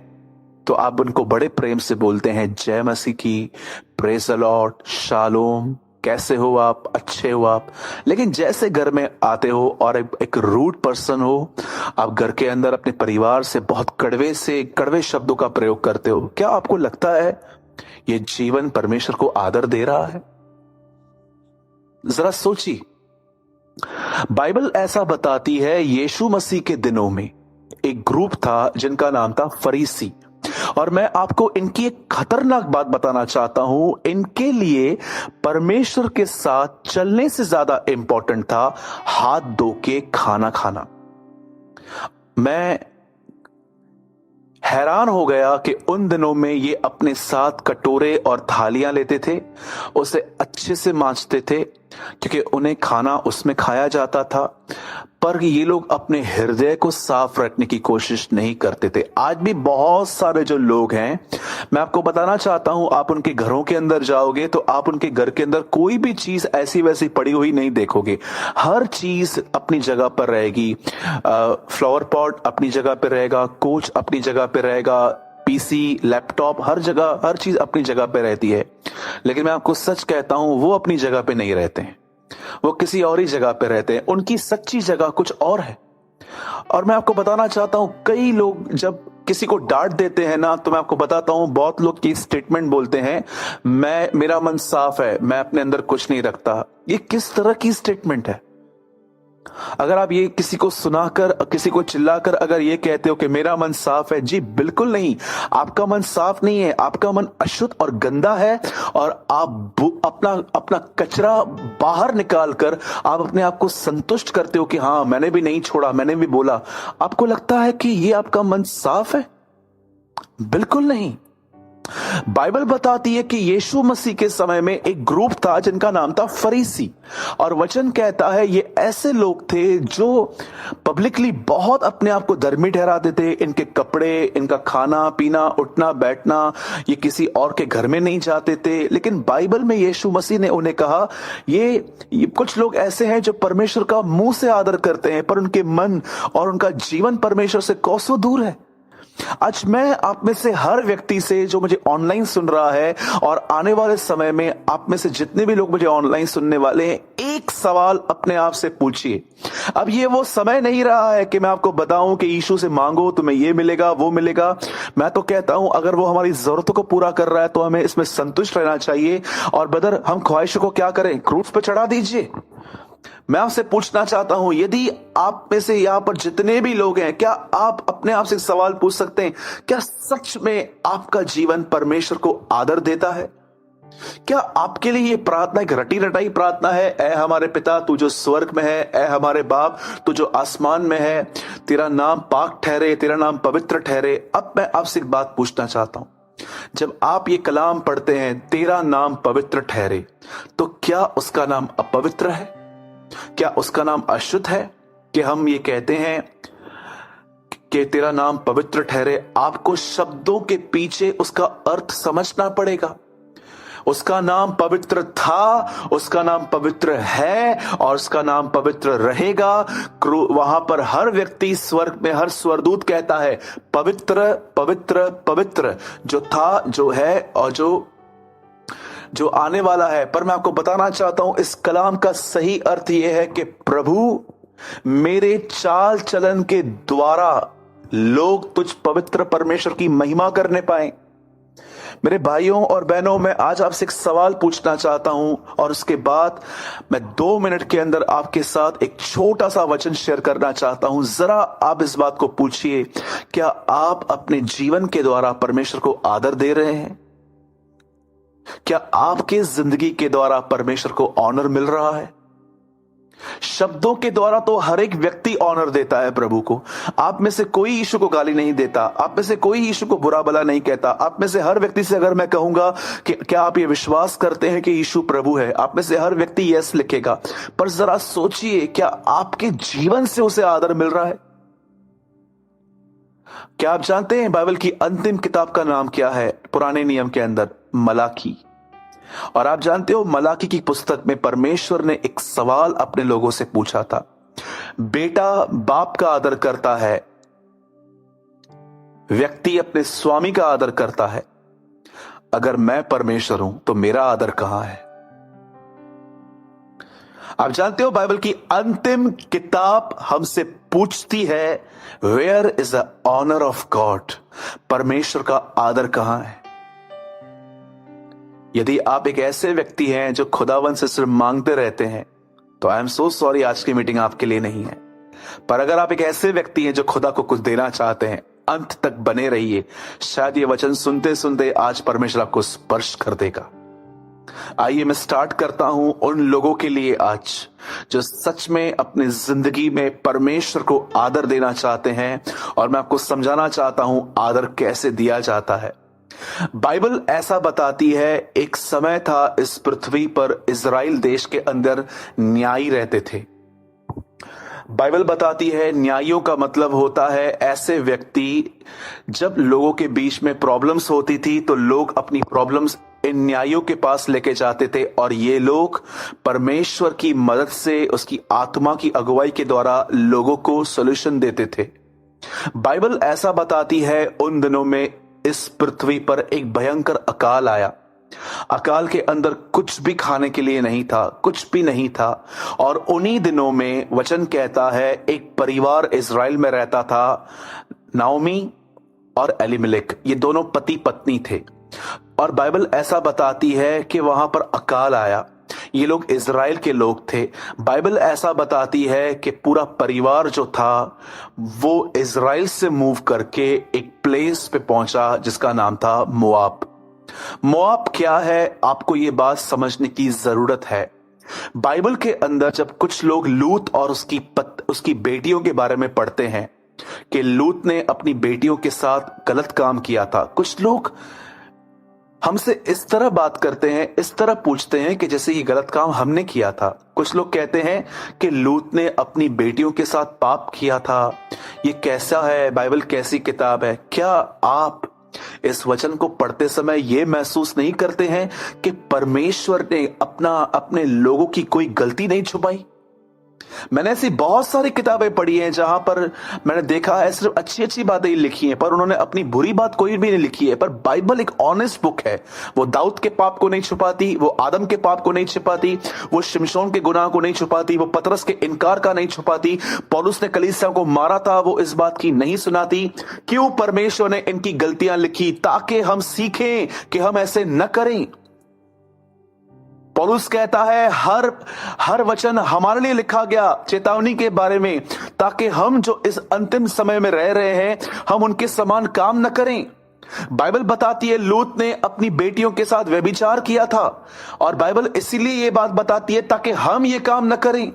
तो आप उनको बड़े प्रेम से बोलते हैं जय मसीह की, प्रेज द लॉर्ड, शालोम, कैसे हो आप, अच्छे हो आप, लेकिन जैसे घर में आते हो और एक रूड पर्सन हो, आप घर के अंदर अपने परिवार से बहुत कड़वे शब्दों का प्रयोग करते हो, क्या आपको लगता है ये जीवन परमेश्वर को आदर दे रहा है? जरा सोचिए। बाइबल ऐसा बताती है यीशु मसीह के दिनों में एक ग्रुप था जिनका नाम था फरीसी। और मैं आपको इनकी एक खतरनाक बात बताना चाहता हूं। इनके लिए परमेश्वर के साथ चलने से ज्यादा इंपॉर्टेंट था हाथ धो के खाना खाना। मैं हैरान हो गया कि उन दिनों में ये अपने साथ कटोरे और थालियां लेते थे, उसे अच्छे से मांजते थे क्योंकि उन्हें खाना उसमें खाया जाता था। पर ये लोग अपने हृदय को साफ रखने की कोशिश नहीं करते थे। आज भी बहुत सारे जो लोग हैं, मैं आपको बताना चाहता हूं, आप उनके घरों के अंदर जाओगे तो आप उनके घर के अंदर कोई भी चीज ऐसी वैसी पड़ी हुई नहीं देखोगे। हर चीज अपनी जगह पर रहेगी। फ्लावर पॉट अपनी जगह पर रहेगा, कोच अपनी जगह पर रहेगा, पीसी, लैपटॉप, हर जगह हर चीज अपनी जगह पे रहती है। लेकिन मैं आपको सच कहता हूं, वो अपनी जगह पे नहीं रहते हैं, वो किसी और ही जगह पे रहते हैं। उनकी सच्ची जगह कुछ और है। और मैं आपको बताना चाहता हूं, कई लोग जब किसी को डांट देते हैं ना, तो मैं आपको बताता हूं, बहुत लोग की स्टेटमेंट बोलते हैं मेरा मन साफ है, मैं अपने अंदर कुछ नहीं रखता। ये किस तरह की स्टेटमेंट है? अगर आप ये किसी को सुनाकर, किसी को चिल्लाकर अगर ये कहते हो कि मेरा मन साफ है, जी बिल्कुल नहीं। आपका मन साफ नहीं है, आपका मन अशुद्ध और गंदा है। और आप अपना कचरा बाहर निकालकर आप अपने आप को संतुष्ट करते हो कि हाँ, मैंने भी नहीं छोड़ा, मैंने भी बोला। आपको लगता है कि ये आपका मन साफ है? बिल्कुल नहीं। बाइबल बताती है कि यीशु मसीह के समय में एक ग्रुप था जिनका नाम था फरीसी। और वचन कहता है ये ऐसे लोग थे जो पब्लिकली बहुत अपने आप को धर्मी ठहराते थे। इनके कपड़े, इनका खाना पीना, उठना बैठना, ये किसी और के घर में नहीं जाते थे। लेकिन बाइबल में यीशु मसीह ने उन्हें कहा ये कुछ लोग ऐसे हैं जो परमेश्वर का मुंह से आदर करते हैं, पर उनके मन और उनका जीवन परमेश्वर से कोसों दूर है। आज मैं आप में से हर व्यक्ति से जो मुझे ऑनलाइन सुन रहा है और आने वाले समय में आप में से जितने भी लोग मुझे ऑनलाइन सुनने वाले हैं, एक सवाल अपने आप से पूछिए। अब ये वो समय नहीं रहा है कि मैं आपको बताऊं कि यीशु से मांगो तुम्हें ये मिलेगा वो मिलेगा। मैं तो कहता हूं अगर वो हमारी जरूरतों को पूरा कर रहा है तो हमें इसमें संतुष्ट रहना चाहिए। और ब्रदर, हम ख्वाहिशों को क्या करें? क्रूस पर चढ़ा दीजिए। मैं आपसे पूछना चाहता हूं, यदि आप में से यहां पर जितने भी लोग हैं, क्या आप अपने आप से एक सवाल पूछ सकते हैं, क्या सच में आपका जीवन परमेश्वर को आदर देता है? क्या आपके लिए ये प्रार्थना एक रटी रटाई प्रार्थना है? ऐ हमारे पिता तू जो स्वर्ग में है, ऐ हमारे बाप तू जो आसमान में है, तेरा नाम पाक ठहरे, तेरा नाम पवित्र ठहरे। अब मैं आपसे एक बात पूछना चाहता हूं, जब आप ये कलाम पढ़ते हैं तेरा नाम पवित्र ठहरे, तो क्या उसका नाम अपवित्र है? क्या उसका नाम अशुद्ध है? कि हम ये कहते हैं कि तेरा नाम पवित्र ठहरे, आपको शब्दों के पीछे उसका अर्थ समझना पड़ेगा। उसका नाम पवित्र था, उसका नाम पवित्र है और उसका नाम पवित्र रहेगा। वहां पर हर व्यक्ति स्वर्ग में, हर स्वर्गदूत कहता है पवित्र पवित्र पवित्र, जो था, जो है और जो आने वाला है। पर मैं आपको बताना चाहता हूं, इस कलाम का सही अर्थ यह है कि प्रभु मेरे चाल चलन के द्वारा लोग तुझ पवित्र परमेश्वर की महिमा करने पाए। मेरे भाइयों और बहनों, मैं आज आपसे एक सवाल पूछना चाहता हूं और उसके बाद मैं 2 मिनट के अंदर आपके साथ एक छोटा सा वचन शेयर करना चाहता हूं। जरा आप इस बात को पूछिए, क्या आप अपने जीवन के द्वारा परमेश्वर को आदर दे रहे हैं? क्या आपके जिंदगी के द्वारा परमेश्वर को ऑनर मिल रहा है? शब्दों के द्वारा तो हर एक व्यक्ति ऑनर देता है प्रभु को। आप में से कोई यीशु को गाली नहीं देता, आप में से कोई यीशु को बुरा भला नहीं कहता। आप में से हर व्यक्ति से अगर मैं कहूंगा कि क्या आप ये विश्वास करते हैं कि यीशु प्रभु है, आप में से हर व्यक्ति यस लिखेगा। पर जरा सोचिए, क्या आपके जीवन से उसे आदर मिल रहा है? क्या आप जानते हैं बाइबल की अंतिम किताब का नाम क्या है? पुराने नियम के अंदर मलाकी। और आप जानते हो, मलाकी की पुस्तक में परमेश्वर ने एक सवाल अपने लोगों से पूछा था। बेटा बाप का आदर करता है, व्यक्ति अपने स्वामी का आदर करता है, अगर मैं परमेश्वर हूं तो मेरा आदर कहां है? आप जानते हो, बाइबल की अंतिम किताब हमसे पूछती है, where is the honour of God? परमेश्वर का आदर कहां है? यदि आप एक ऐसे व्यक्ति हैं जो खुदावन से सिर्फ मांगते रहते हैं, तो आई एम सो सॉरी, आज की मीटिंग आपके लिए नहीं है। पर अगर आप एक ऐसे व्यक्ति हैं जो खुदा को कुछ देना चाहते हैं, अंत तक बने रहिए। शायद ये वचन सुनते सुनते आज परमेश्वर आपको स्पर्श कर देगा। आइए मैं स्टार्ट करता हूं उन लोगों के लिए आज जो सच में अपनी जिंदगी में परमेश्वर को आदर देना चाहते हैं, और मैं आपको समझाना चाहता हूं आदर कैसे दिया जाता है। बाइबल ऐसा बताती है, एक समय था इस पृथ्वी पर इज़राइल देश के अंदर न्यायी रहते थे। बाइबल बताती है, न्यायियों का मतलब होता है ऐसे व्यक्ति, जब लोगों के बीच में प्रॉब्लम्स होती थी तो लोग अपनी प्रॉब्लम्स इन न्यायियों के पास लेके जाते थे, और ये लोग परमेश्वर की मदद से, उसकी आत्मा की अगुवाई के द्वारा लोगों को सॉल्यूशन देते थे। बाइबल ऐसा बताती है, उन दिनों में इस पृथ्वी पर एक भयंकर अकाल आया। अकाल के अंदर कुछ भी खाने के लिए नहीं था, कुछ भी नहीं था। और उन्हीं दिनों में वचन कहता है, एक परिवार इज़राइल में रहता था, नाओमी और एलीमेलेक, ये दोनों पति पत्नी थे। और बाइबल ऐसा बताती है कि वहां पर अकाल आया। ये लोग इज़राइल के लोग थे। बाइबल ऐसा बताती है कि पूरा परिवार जो था वो इज़राइल से मूव करके एक प्लेस पे पहुंचा जिसका नाम था मोआब। मोआब क्या है, आपको ये बात समझने की जरूरत है। बाइबल के अंदर जब कुछ लोग लूत और उसकी बेटियों के बारे में पढ़ते हैं कि लूत ने अपनी बेटियों के साथ गलत काम किया था, कुछ लोग हमसे इस तरह बात करते हैं, इस तरह पूछते हैं कि जैसे ये गलत काम हमने किया था। कुछ लोग कहते हैं कि लूत ने अपनी बेटियों के साथ पाप किया था। ये कैसा है? बाइबल कैसी किताब है? क्या आप इस वचन को पढ़ते समय ये महसूस नहीं करते हैं कि परमेश्वर ने अपने लोगों की कोई गलती नहीं छुपाई? मैंने ऐसी बहुत सारी किताबें पढ़ी हैं जहां पर मैंने देखा है सिर्फ अच्छी अच्छी बातें ही लिखी हैं, पर उन्होंने अपनी बुरी बात कोई भी नहीं लिखी है। पर बाइबल एक ऑनेस्ट बुक है। वो दाऊद के पाप को नहीं छुपाती, वो आदम के पाप को नहीं छुपाती, वो शिमशोन के गुनाह को नहीं छुपाती, वो पतरस के इनकार का नहीं छुपाती, पौलुस ने कलीसिया को मारा था वो इस बात की नहीं सुनाती। क्यों परमेश्वर ने इनकी गलतियां लिखी? ताकि हम सीखें कि हम ऐसे न करें। पौलुस कहता है, हर वचन हमारे लिए लिखा गया चेतावनी के बारे में, ताकि हम जो इस अंतिम समय में रह रहे हैं हम उनके समान काम न करें। बाइबल बताती है लूत ने अपनी बेटियों के साथ व्यभिचार किया था, और बाइबल इसीलिए ये बात बताती है ताकि हम ये काम न करें।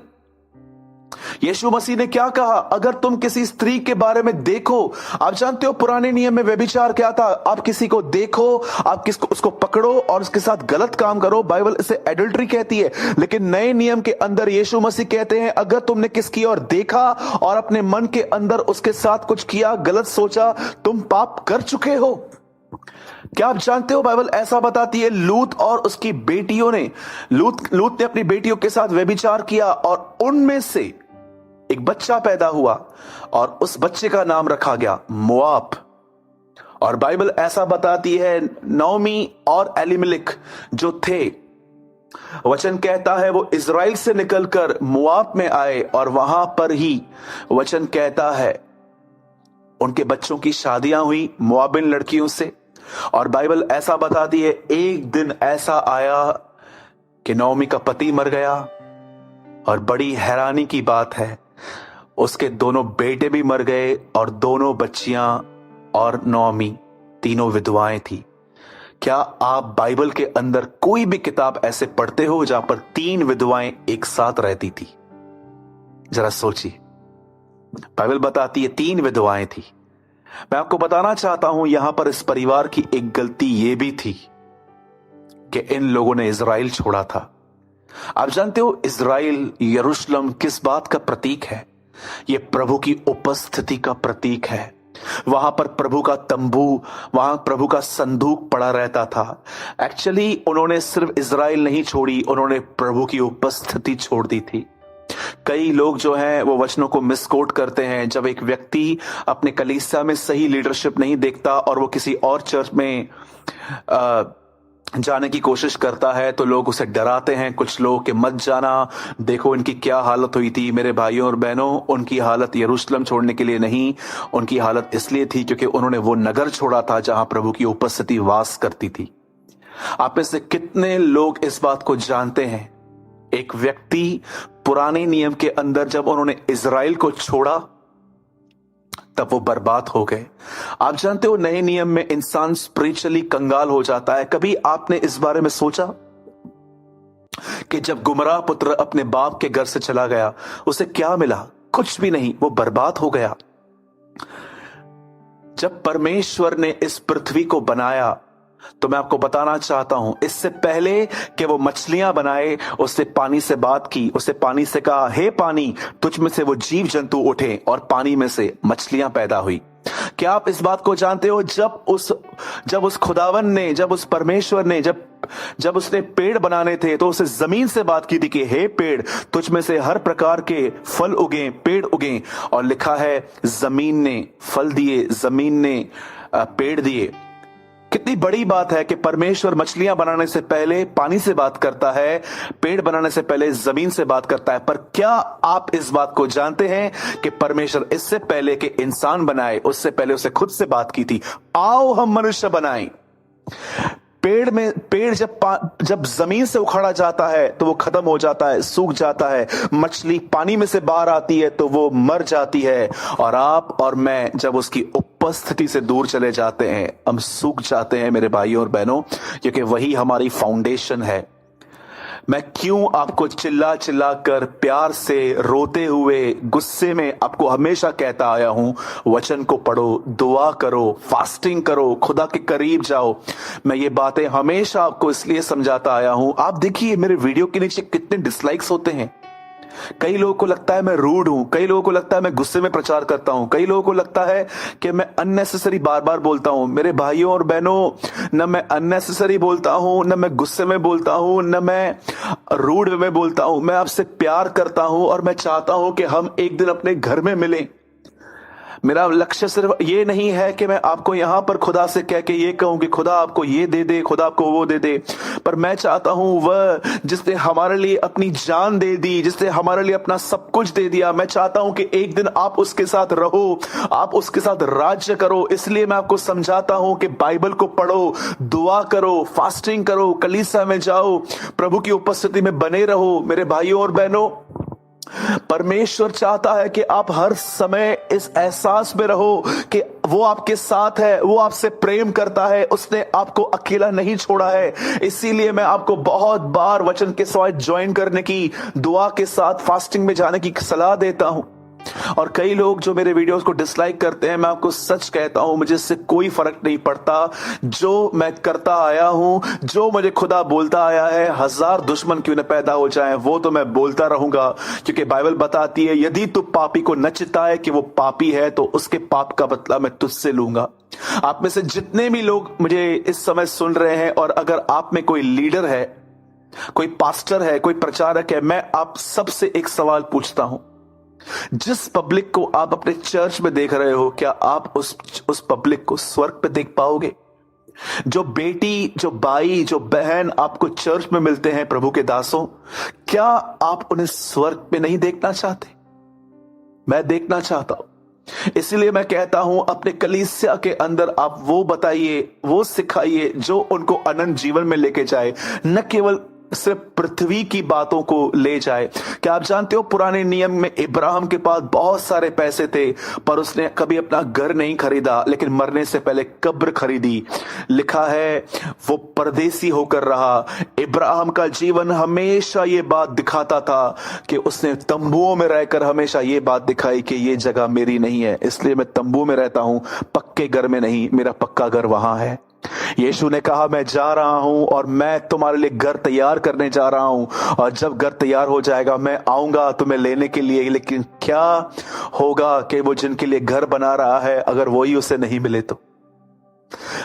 यीशु मसीह ने क्या कहा? अगर तुम किसी स्त्री के बारे में देखो, आप जानते हो पुराने नियम में व्यभिचार क्या था? आप किसी को देखो, आप उसको पकड़ो और उसके साथ गलत काम करो, बाइबल इसे एडल्ट्री कहती है। लेकिन नए नियम के अंदर यीशु मसीह कहते हैं, अगर तुमने किसकी और देखा और अपने मन के अंदर उसके साथ कुछ किया, गलत सोचा, तुम पाप कर चुके हो। क्या आप जानते हो बाइबल ऐसा बताती है, लूत और उसकी बेटियों ने लूत ने अपनी बेटियों के साथ व्यभिचार किया और उनमें से एक बच्चा पैदा हुआ और उस बच्चे का नाम रखा गया मोआब। और बाइबल ऐसा बताती है, नाओमी और एलीमेलेक जो थे, वचन कहता है वो इज़राइल से निकलकर मोआब में आए, और वहां पर ही वचन कहता है उनके बच्चों की शादियां हुई मोआबिन लड़कियों से। और बाइबल ऐसा बताती है एक दिन ऐसा आया कि नओमी का पति मर गया, और बड़ी हैरानी की बात है उसके दोनों बेटे भी मर गए और दोनों बच्चियां और नओमी तीनों विधवाएं थी। क्या आप बाइबल के अंदर कोई भी किताब ऐसे पढ़ते हो जहां पर 3 विधवाएं एक साथ रहती थी? जरा सोचिए, बाइबल बताती है 3 विधवाएं थी। मैं आपको बताना चाहता हूं यहां पर इस परिवार की एक गलती यह भी थी कि इन लोगों ने इज़राइल छोड़ा था। आप जानते हो इज़राइल यरूशलेम किस बात का प्रतीक है? यह प्रभु की उपस्थिति का प्रतीक है। वहां पर प्रभु का तंबू, वहां प्रभु का संदूक पड़ा रहता था। एक्चुअली उन्होंने सिर्फ इज़राइल नहीं छोड़ी, उन्होंने प्रभु की उपस्थिति छोड़ दी थी। कई लोग जो हैं वो वचनों को मिसकोट करते हैं। जब एक व्यक्ति अपने कलीसिया में सही लीडरशिप नहीं देखता और वो किसी और चर्च में जाने की कोशिश करता है तो लोग उसे डराते हैं, कुछ लोग कि मत जाना, देखो इनकी क्या हालत हुई थी। मेरे भाइयों और बहनों, उनकी हालत यरूशलेम छोड़ने के लिए नहीं, उनकी हालत इसलिए थी क्योंकि उन्होंने वो नगर छोड़ा था जहां प्रभु की उपस्थिति वास करती थी। आप में से कितने लोग इस बात को जानते हैं? एक व्यक्ति पुराने नियम के अंदर जब उन्होंने इज़राइल को छोड़ा तब वो बर्बाद हो गए। आप जानते हो नए नियम में इंसान स्पिरिचुअली कंगाल हो जाता है। कभी आपने इस बारे में सोचा कि जब गुमराह पुत्र अपने बाप के घर से चला गया उसे क्या मिला? कुछ भी नहीं, वो बर्बाद हो गया। जब परमेश्वर ने इस पृथ्वी को बनाया तो मैं आपको बताना चाहता हूं, इससे पहले कि वो मछलियां बनाए उससे पानी से बात की, उससे पानी से कहा, हे पानी तुझ में से वो जीव जंतु उठे, और पानी में से मछलियां पैदा हुई। क्या आप इस बात को जानते हो? जब उस खुदावन ने, जब उस परमेश्वर ने, जब उसने पेड़ बनाने थे तो उसे जमीन से बात की थी कि हे पेड़ तुझ में से हर प्रकार के फल उगे, पेड़ उगे। और लिखा है जमीन ने फल दिए, जमीन ने पेड़ दिए। कितनी बड़ी बात है कि परमेश्वर मछलियां बनाने से पहले पानी से बात करता है, पेड़ बनाने से पहले जमीन से बात करता है। पर क्या आप इस बात को जानते हैं कि परमेश्वर इससे पहले कि इंसान बनाए उससे पहले उसे खुद से बात की थी, आओ हम मनुष्य बनाएं। पेड़ जब जमीन से उखाड़ा जाता है तो वो खत्म हो जाता है, सूख जाता है। मछली पानी में से बाहर आती है तो वो मर जाती है। और आप और मैं जब उसकी उपस्थिति से दूर चले जाते हैं हम सूख जाते हैं मेरे भाइयों और बहनों, क्योंकि वही हमारी फाउंडेशन है। मैं क्यों आपको चिल्ला चिल्ला कर प्यार से, रोते हुए, गुस्से में आपको हमेशा कहता आया हूं, वचन को पढ़ो, दुआ करो, फास्टिंग करो, खुदा के करीब जाओ। मैं ये बातें हमेशा आपको इसलिए समझाता आया हूं। आप देखिए मेरे वीडियो के नीचे कितने डिसलाइक्स होते हैं। कई लोगों को लगता है मैं रूड हूं, कई लोगों को लगता है मैं गुस्से में प्रचार करता हूं, कई लोगों को लगता है कि मैं अननेसेसरी बार बार बोलता हूं। मेरे भाइयों और बहनों, न मैं अननेसेसरी बोलता हूं, न मैं गुस्से में बोलता हूं, न मैं रूड में बोलता हूं। मैं आपसे प्यार करता हूं और मैं चाहता हूं कि हम एक दिन अपने घर में मिलें। मेरा लक्ष्य सिर्फ ये नहीं है कि मैं आपको यहां पर खुदा से कह के ये कहूं कि खुदा आपको ये दे दे, खुदा आपको वो दे दे, पर मैं चाहता हूं वह जिसने हमारे लिए अपनी जान दे दी, जिसने हमारे लिए अपना सब कुछ दे दिया, मैं चाहता हूं कि एक दिन आप उसके साथ रहो, आप उसके साथ राज्य करो। इसलिए मैं आपको समझाता हूं कि बाइबल को पढ़ो, दुआ करो, फास्टिंग करो, कलीसिया में जाओ, प्रभु की उपस्थिति में बने रहो। मेरे भाइयों और बहनों, परमेश्वर चाहता है कि आप हर समय इस एहसास में रहो कि वो आपके साथ है, वो आपसे प्रेम करता है, उसने आपको अकेला नहीं छोड़ा है। इसीलिए मैं आपको बहुत बार वचन के साथ ज्वाइन करने की, दुआ के साथ फास्टिंग में जाने की सलाह देता हूं। और कई लोग जो मेरे वीडियोस को डिसलाइक करते हैं, मैं आपको सच कहता हूं, मुझे इससे कोई फर्क नहीं पड़ता। जो मैं करता आया हूं, जो मुझे खुदा बोलता आया है, 1000 दुश्मन क्यों न पैदा हो जाएं, वो तो मैं बोलता रहूंगा। क्योंकि बाइबल बताती है यदि तू पापी को न चिताए कि वो पापी है तो उसके पाप का बदला मैं तुझसे लूंगा। आप में से जितने भी लोग मुझे इस समय सुन रहे हैं, और अगर आप में कोई लीडर है, कोई पास्टर है, कोई प्रचारक है, मैं आप सबसे एक सवाल पूछता हूं। जिस पब्लिक को आप अपने चर्च में देख रहे हो, क्या आप उस पब्लिक को स्वर्ग पे देख पाओगे? जो बेटी, जो भाई, जो बहन आपको चर्च में मिलते हैं प्रभु के दासों, क्या आप उन्हें स्वर्ग पे नहीं देखना चाहते? मैं देखना चाहता हूं। इसलिए मैं कहता हूं अपने कलीसिया के अंदर आप वो बताइए, वो सिखाइए जो उनको अनंत जीवन में लेके जाए, न केवल सिर्फ पृथ्वी की बातों को ले जाए। क्या आप जानते हो पुराने नियम में इब्राहिम के पास बहुत सारे पैसे थे, पर उसने कभी अपना घर नहीं खरीदा, लेकिन मरने से पहले कब्र खरीदी। लिखा है वो परदेसी होकर रहा। इब्राहिम का जीवन हमेशा ये बात दिखाता था कि उसने तंबुओं में रहकर हमेशा ये बात दिखाई कि ये जगह मेरी नहीं है, इसलिए मैं तंबू में रहता हूं, पक्के घर में नहीं, मेरा पक्का घर वहां है। यीशु ने कहा मैं जा रहा हूं और मैं तुम्हारे लिए घर तैयार करने जा रहा हूं, और जब घर तैयार हो जाएगा मैं आऊंगा तुम्हें लेने के लिए। लेकिन क्या होगा कि वो जिनके लिए घर बना रहा है, अगर वही उसे नहीं मिले तो?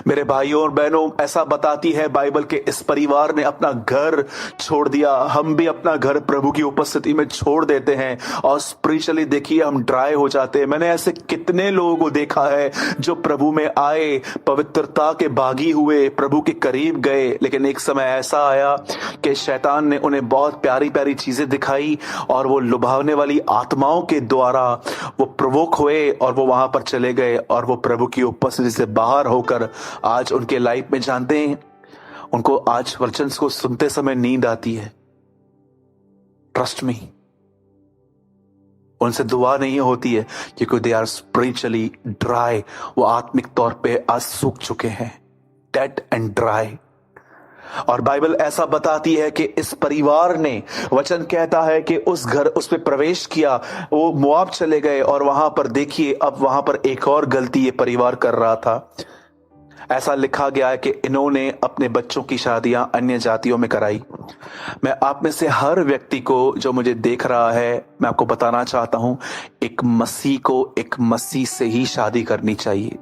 मेरे भाइयों और बहनों, ऐसा बताती है बाइबल के इस परिवार ने अपना घर छोड़ दिया। हम भी अपना घर प्रभु की उपस्थिति में छोड़ देते हैं और स्पिरिचुअली देखिए हम ड्राई हो जाते हैं। मैंने ऐसे कितने लोगों को देखा है जो प्रभु में आए, पवित्रता के बागी हुए, प्रभु के करीब गए, लेकिन एक समय ऐसा आया कि शैतान ने उन्हें बहुत प्यारी प्यारी चीजें दिखाई और वो लुभावने वाली आत्माओं के द्वारा वो प्रवोक हुए और वो वहां पर चले गए, और वो प्रभु की उपस्थिति से बाहर होकर आज उनके लाइफ में, जानते हैं, उनको आज वचन को सुनते समय नींद आती है। ट्रस्ट मी, उनसे दुआ नहीं होती है क्योंकि दे आर स्पिरिचुअली ड्राई। वो आत्मिक तौर पे आज सूख चुके हैं, डेड एंड ड्राई। और बाइबल ऐसा बताती है कि इस परिवार ने, वचन कहता है कि उस घर, उस पे प्रवेश किया, वो मोआब चले गए, और वहां पर देखिए अब वहां पर एक और गलती ये परिवार कर रहा था। ऐसा लिखा गया है कि इन्होंने अपने बच्चों की शादियां अन्य जातियों में कराई। मैं आप में से हर व्यक्ति को जो मुझे देख रहा है, मैं आपको बताना चाहता हूं, एक मसीह को एक मसीह से ही शादी करनी चाहिए।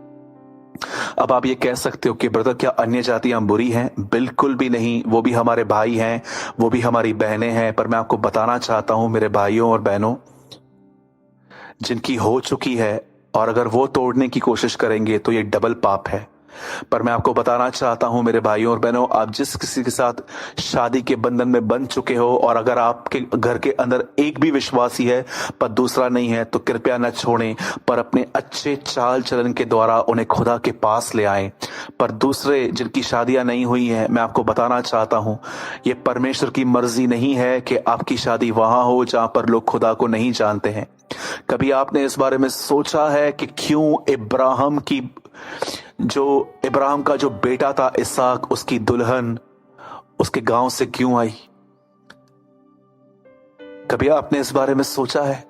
अब आप ये कह सकते हो कि ब्रदर क्या अन्य जातियां बुरी हैं? बिल्कुल भी नहीं, वो भी हमारे भाई हैं, वो भी हमारी बहनें हैं। पर मैं आपको बताना चाहता हूं मेरे भाइयों और बहनों, जिनकी हो चुकी है और अगर वो तोड़ने की कोशिश करेंगे तो ये डबल पाप है। पर मैं आपको बताना चाहता हूं मेरे भाइयों और बहनों, आप जिस किसी के साथ शादी के बंधन में बंध चुके हो, और अगर आपके घर के अंदर एक भी विश्वासी है पर दूसरा नहीं है, तो कृपया न छोड़ें, पर अपने अच्छे चाल चलन के द्वारा उन्हें खुदा के पास ले आएं। पर दूसरे जिनकी शादियां नहीं हुई हैं, मैं आपको बताना चाहता हूं, ये परमेश्वर की मर्जी नहीं है कि आपकी शादी वहां हो जहां पर लोग खुदा को नहीं जानते हैं। कभी आपने इस बारे में सोचा है कि क्यों इब्राहिम का जो बेटा था इसहाक, उसकी दुल्हन उसके गांव से क्यों आई? कभी आपने इस बारे में सोचा है?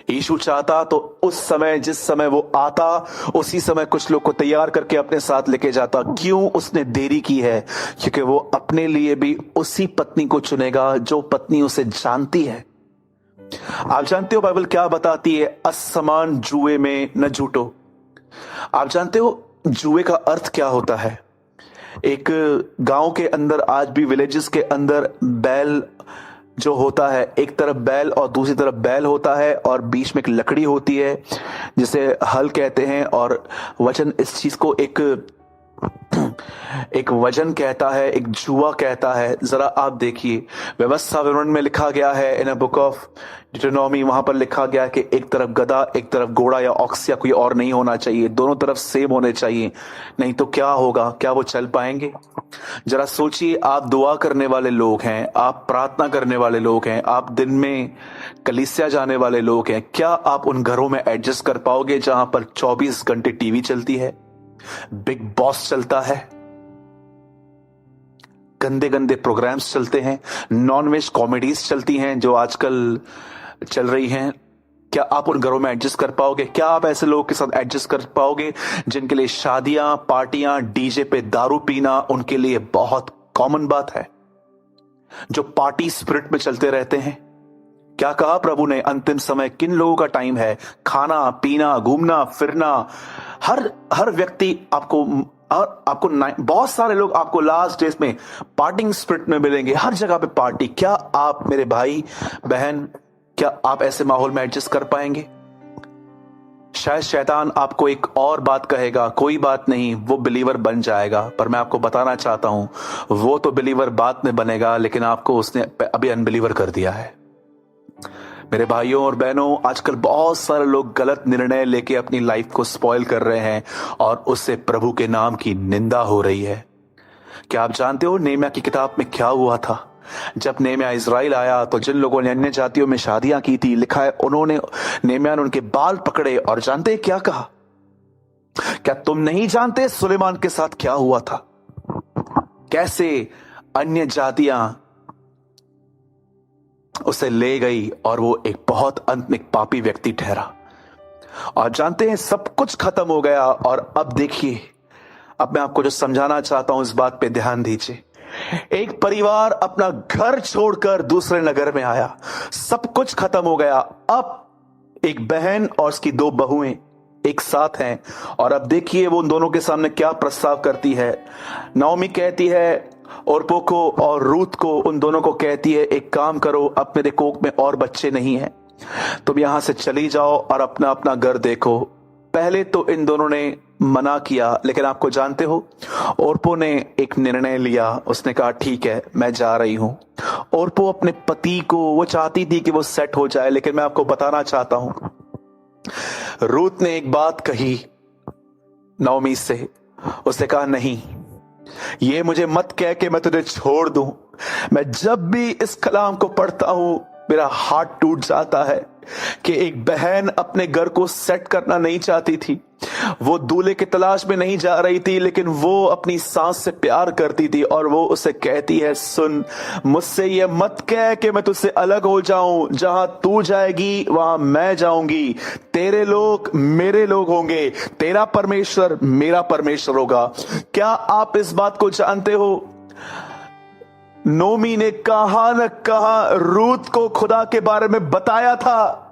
यीशु चाहता तो उस समय, जिस समय वो आता, उसी समय कुछ लोग को तैयार करके अपने साथ लेके जाता। क्यों उसने देरी की है? क्योंकि वो अपने लिए भी उसी पत्नी को चुनेगा जो पत्नी उसे जानती है। आप जानते हो बाइबल क्या बताती है? असमान जुए में न झूठो। आप जानते हो जुए का अर्थ क्या होता है? एक गांव के अंदर, आज भी विलेजेस के अंदर, बैल जो होता है, एक तरफ बैल और दूसरी तरफ बैल होता है, और बीच में एक लकड़ी होती है जिसे हल कहते हैं, और वचन इस चीज को एक वजन कहता है, एक जुआ कहता है। जरा आप देखिए, व्यवस्था विवरण में लिखा गया है, इन अ बुक ऑफ डिटोनॉमी, वहां पर लिखा गया है कि एक तरफ गधा, एक तरफ घोड़ा या ऑक्स या कोई और नहीं होना चाहिए, दोनों तरफ सेम होने चाहिए, नहीं तो क्या होगा? क्या वो चल पाएंगे? जरा सोचिए, आप दुआ करने वाले लोग हैं, आप प्रार्थना करने वाले लोग हैं, आप दिन में कलीसिया जाने वाले लोग हैं, क्या आप उन घरों में एडजस्ट कर पाओगे जहां पर 24 घंटे टीवी चलती है, बिग बॉस चलता है, गंदे गंदे प्रोग्राम्स चलते हैं, नॉनवेज कॉमेडीज चलती हैं जो आजकल चल रही हैं? क्या आप उन घरों में एडजस्ट कर पाओगे? क्या आप ऐसे लोगों के साथ एडजस्ट कर पाओगे जिनके लिए शादियां, पार्टियां, डीजे पे दारू पीना उनके लिए बहुत कॉमन बात है, जो पार्टी स्पिरिट में चलते रहते हैं? क्या कहा प्रभु ने? अंतिम समय किन लोगों का टाइम है? खाना पीना, घूमना फिरना, हर व्यक्ति आपको बहुत सारे लोग आपको लास्ट डेज में पार्टिंग स्पिरिट में मिलेंगे, हर जगह पे पार्टी। क्या आप मेरे भाई बहन, क्या आप ऐसे माहौल में एडजस्ट कर पाएंगे? शायद शैतान आपको एक और बात कहेगा, कोई बात नहीं, वो बिलीवर बन जाएगा। पर मैं आपको बताना चाहता हूं, वो तो बिलीवर बाद में बनेगा, लेकिन आपको उसने अभी अनबिलीवर कर दिया है। मेरे भाइयों और बहनों, आजकल बहुत सारे लोग गलत निर्णय लेके अपनी लाइफ को स्पॉइल कर रहे हैं और उससे प्रभु के नाम की निंदा हो रही है। क्या आप जानते हो नेहम्याह की किताब में क्या हुआ था? जब नेहम्याह इजराइल आया तो जिन लोगों ने अन्य जातियों में शादियां की थी, लिखा है उन्होंने नेहम्याह ने उनके बाल पकड़े और जानते हैं क्या कहा? क्या तुम नहीं जानते सुलेमान के साथ क्या हुआ था? कैसे अन्य जातियां उसे ले गई और वो एक बहुत अंत में एक पापी व्यक्ति ठहरा। और जानते हैं सब कुछ खत्म हो गया। और अब देखिए, अब मैं आपको जो समझाना चाहता हूं इस बात पे ध्यान दीजिए। एक परिवार अपना घर छोड़कर दूसरे नगर में आया, सब कुछ खत्म हो गया। अब एक बहन और उसकी दो बहुएं एक साथ हैं। और अब देखिए वो उन दोनों के सामने क्या प्रस्ताव करती है। नाओमी कहती है ओरपो को और रूत को, उन दोनों को कहती है, एक काम करो, अब मेरे कोख में और बच्चे नहीं हैं, तुम यहां से चली जाओ और अपना अपना घर देखो। पहले तो इन दोनों ने मना किया, लेकिन आपको जानते हो ओरपो ने एक निर्णय लिया। उसने कहा ठीक है, मैं जा रही हूं। ओरपो अपने पति को, वो चाहती थी कि वो सेट हो जाए, लेकिन मैं आपको बताना चाहता हूं रूत ने एक बात कही नाओमी से। उसने कहा नहीं, ये मुझे मत कह के मैं तुझे छोड़ दूं। मैं जब भी इस कलाम को पढ़ता हूं मेरा हार्ट टूट जाता है कि एक बहन अपने घर को सेट करना नहीं चाहती थी। वो दूल्हे की तलाश में नहीं जा रही थी, लेकिन वो अपनी सास से प्यार करती थी और वो उसे कहती है, सुन, मुझसे ये मत कह कि मैं तुझसे अलग हो जाऊं। जहां तू जाएगी वहां मैं जाऊंगी। तेरे लोग मेरे लोग होंगे, तेरा परमेश्वर मेरा परमेश्वर होगा। क्या आप इस बात को जानते हो? नोमी ने कहा न कहा रूत को खुदा के बारे में बताया था,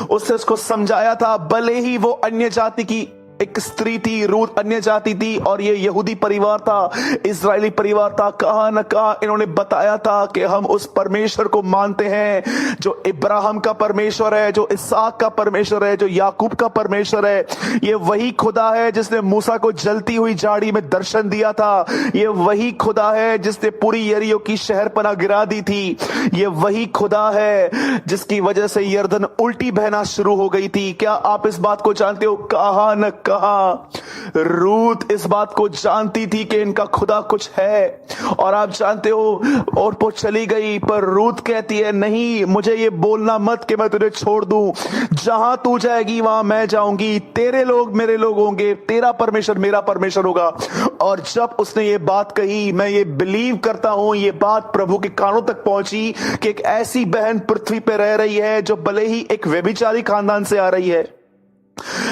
उसने उसको समझाया था। भले ही वो अन्य जाति की एक स्त्री थी, रूत अन्य जाति थी और ये यहूदी परिवार था, इजरायली परिवार था। कहा न कहा इन्होंने बताया था कि हम उस परमेश्वर को मानते हैं जो इब्राहिम का परमेश्वर है, जो इसहाक का परमेश्वर है, जो याकूब का परमेश्वर है। ये वही खुदा है जिसने मूसा को जलती हुई झाड़ी में दर्शन दिया था। ये वही खुदा है जिसने पूरी यरीहो की शहरपनाह गिरा दी थी। ये वही खुदा है जिसकी वजह से यरदन उल्टी बहना शुरू हो गई थी। क्या आप इस बात को जानते हो? कहा न कहा रूत इस बात को जानती थी कि इनका खुदा कुछ है। और आप जानते हो ओरपो चली गई, पर रूत कहती है नहीं, मुझे ये बोलना मत कि मैं तुझे छोड़ दूं। जहां तू जाएगी वहां मैं जाऊंगी। तेरे लोग मेरे लोग होंगे, तेरा परमेश्वर मेरा परमेश्वर होगा। और जब उसने ये बात कही, मैं ये बिलीव करता हूं ये बात प्रभु के कानों तक पहुंची कि एक ऐसी बहन पृथ्वी पर रह रही है जो भले ही एक व्यभिचारी खानदान से आ रही है,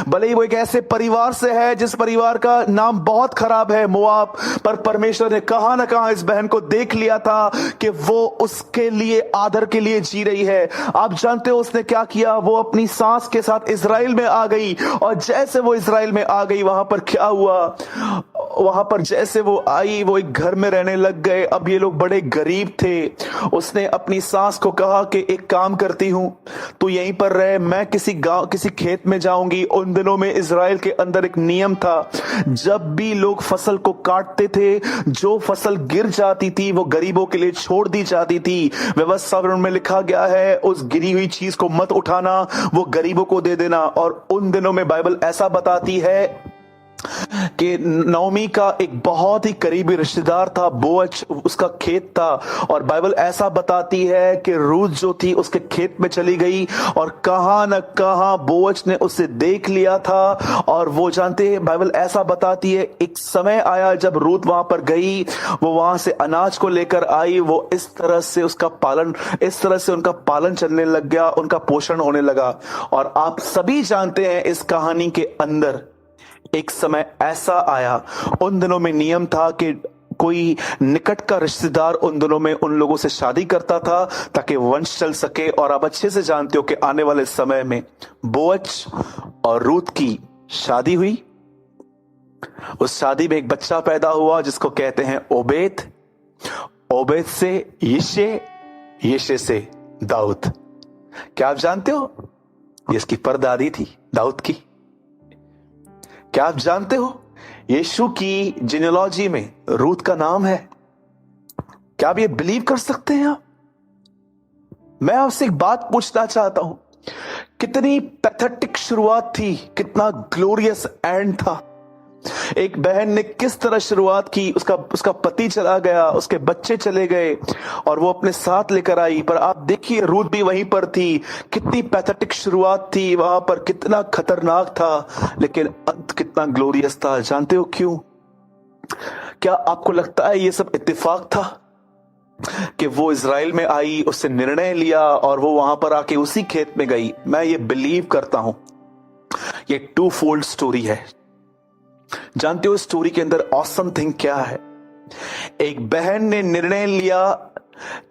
भले ही वो एक ऐसे परिवार से है जिस परिवार का नाम बहुत खराब है, मोआब, पर परमेश्वर ने कहा ना कहा इस बहन को देख लिया था कि वो उसके लिए आदर के लिए जी रही है। आप जानते हो उसने क्या किया? वो अपनी सास के साथ इजराइल में आ गई। और जैसे वो इजराइल में आ गई, वहां पर क्या हुआ? वहां पर जैसे वो आई, वो एक घर में रहने लग गए। अब ये लोग बड़े गरीब थे। उसने अपनी सास को कहा कि एक काम करती हूं, तू यहीं पर रह, मैं किसी गांव किसी खेत में जाऊंगी। उन दिनों में इजराइल के अंदर एक नियम था, जब भी लोग फसल को काटते थे, जो फसल गिर जाती थी वो गरीबों के लिए छोड़ दी जाती थी। व्यवस्था में लिखा गया है उस गिरी हुई चीज को मत उठाना, वो गरीबों को दे देना। और उन दिनों में बाइबल ऐसा बताती है कि नाओमी का एक बहुत ही करीबी रिश्तेदार था बोअज, उसका खेत था। और बाइबल ऐसा बताती है कि रूत जो थी उसके खेत में चली गई और कहां न कहां बोअज ने उसे देख लिया था। और वो जानते हैं, बाइबल ऐसा बताती है एक समय आया जब रूत वहां पर गई, वो वहां से अनाज को लेकर आई। वो इस तरह से उनका पालन चलने लग गया, उनका पोषण होने लगा। और आप सभी जानते हैं इस कहानी के अंदर एक समय ऐसा आया, उन दिनों में नियम था कि कोई निकट का रिश्तेदार उन दिनों में उन लोगों से शादी करता था ताकि वंश चल सके। और आप अच्छे से जानते हो कि आने वाले समय में बोअज और रूत की शादी हुई। उस शादी में एक बच्चा पैदा हुआ जिसको कहते हैं ओबेद, ओबेद से यिशे, यिशे से दाऊद। क्या आप जानते हो ये इसकी परदादी थी दाऊद की? क्या आप जानते हो यीशु की जिनेलॉजी में रूत का नाम है? क्या आप ये बिलीव कर सकते हैं? आप मैं आपसे एक बात पूछना चाहता हूं, कितनी पैथेटिक शुरुआत थी, कितना ग्लोरियस एंड था। एक बहन ने किस तरह शुरुआत की, उसका पति चला गया, उसके बच्चे चले गए और वो अपने साथ लेकर आई। पर आप देखिए रूथ भी वहीं पर थी। कितनी पैथेटिक शुरुआत थी वहां पर, कितना खतरनाक था, लेकिन अंत कितना ग्लोरियस था। जानते हो क्यों? क्या आपको लगता है ये सब इत्तेफाक था कि वो इज़राइल में आई, उससे निर्णय लिया और वो वहां पर आके उसी खेत में गई? मैं ये बिलीव करता हूं ये टू फोल्ड स्टोरी है। जानते हो स्टोरी के अंदर ऑसम थिंग क्या है? एक बहन ने निर्णय लिया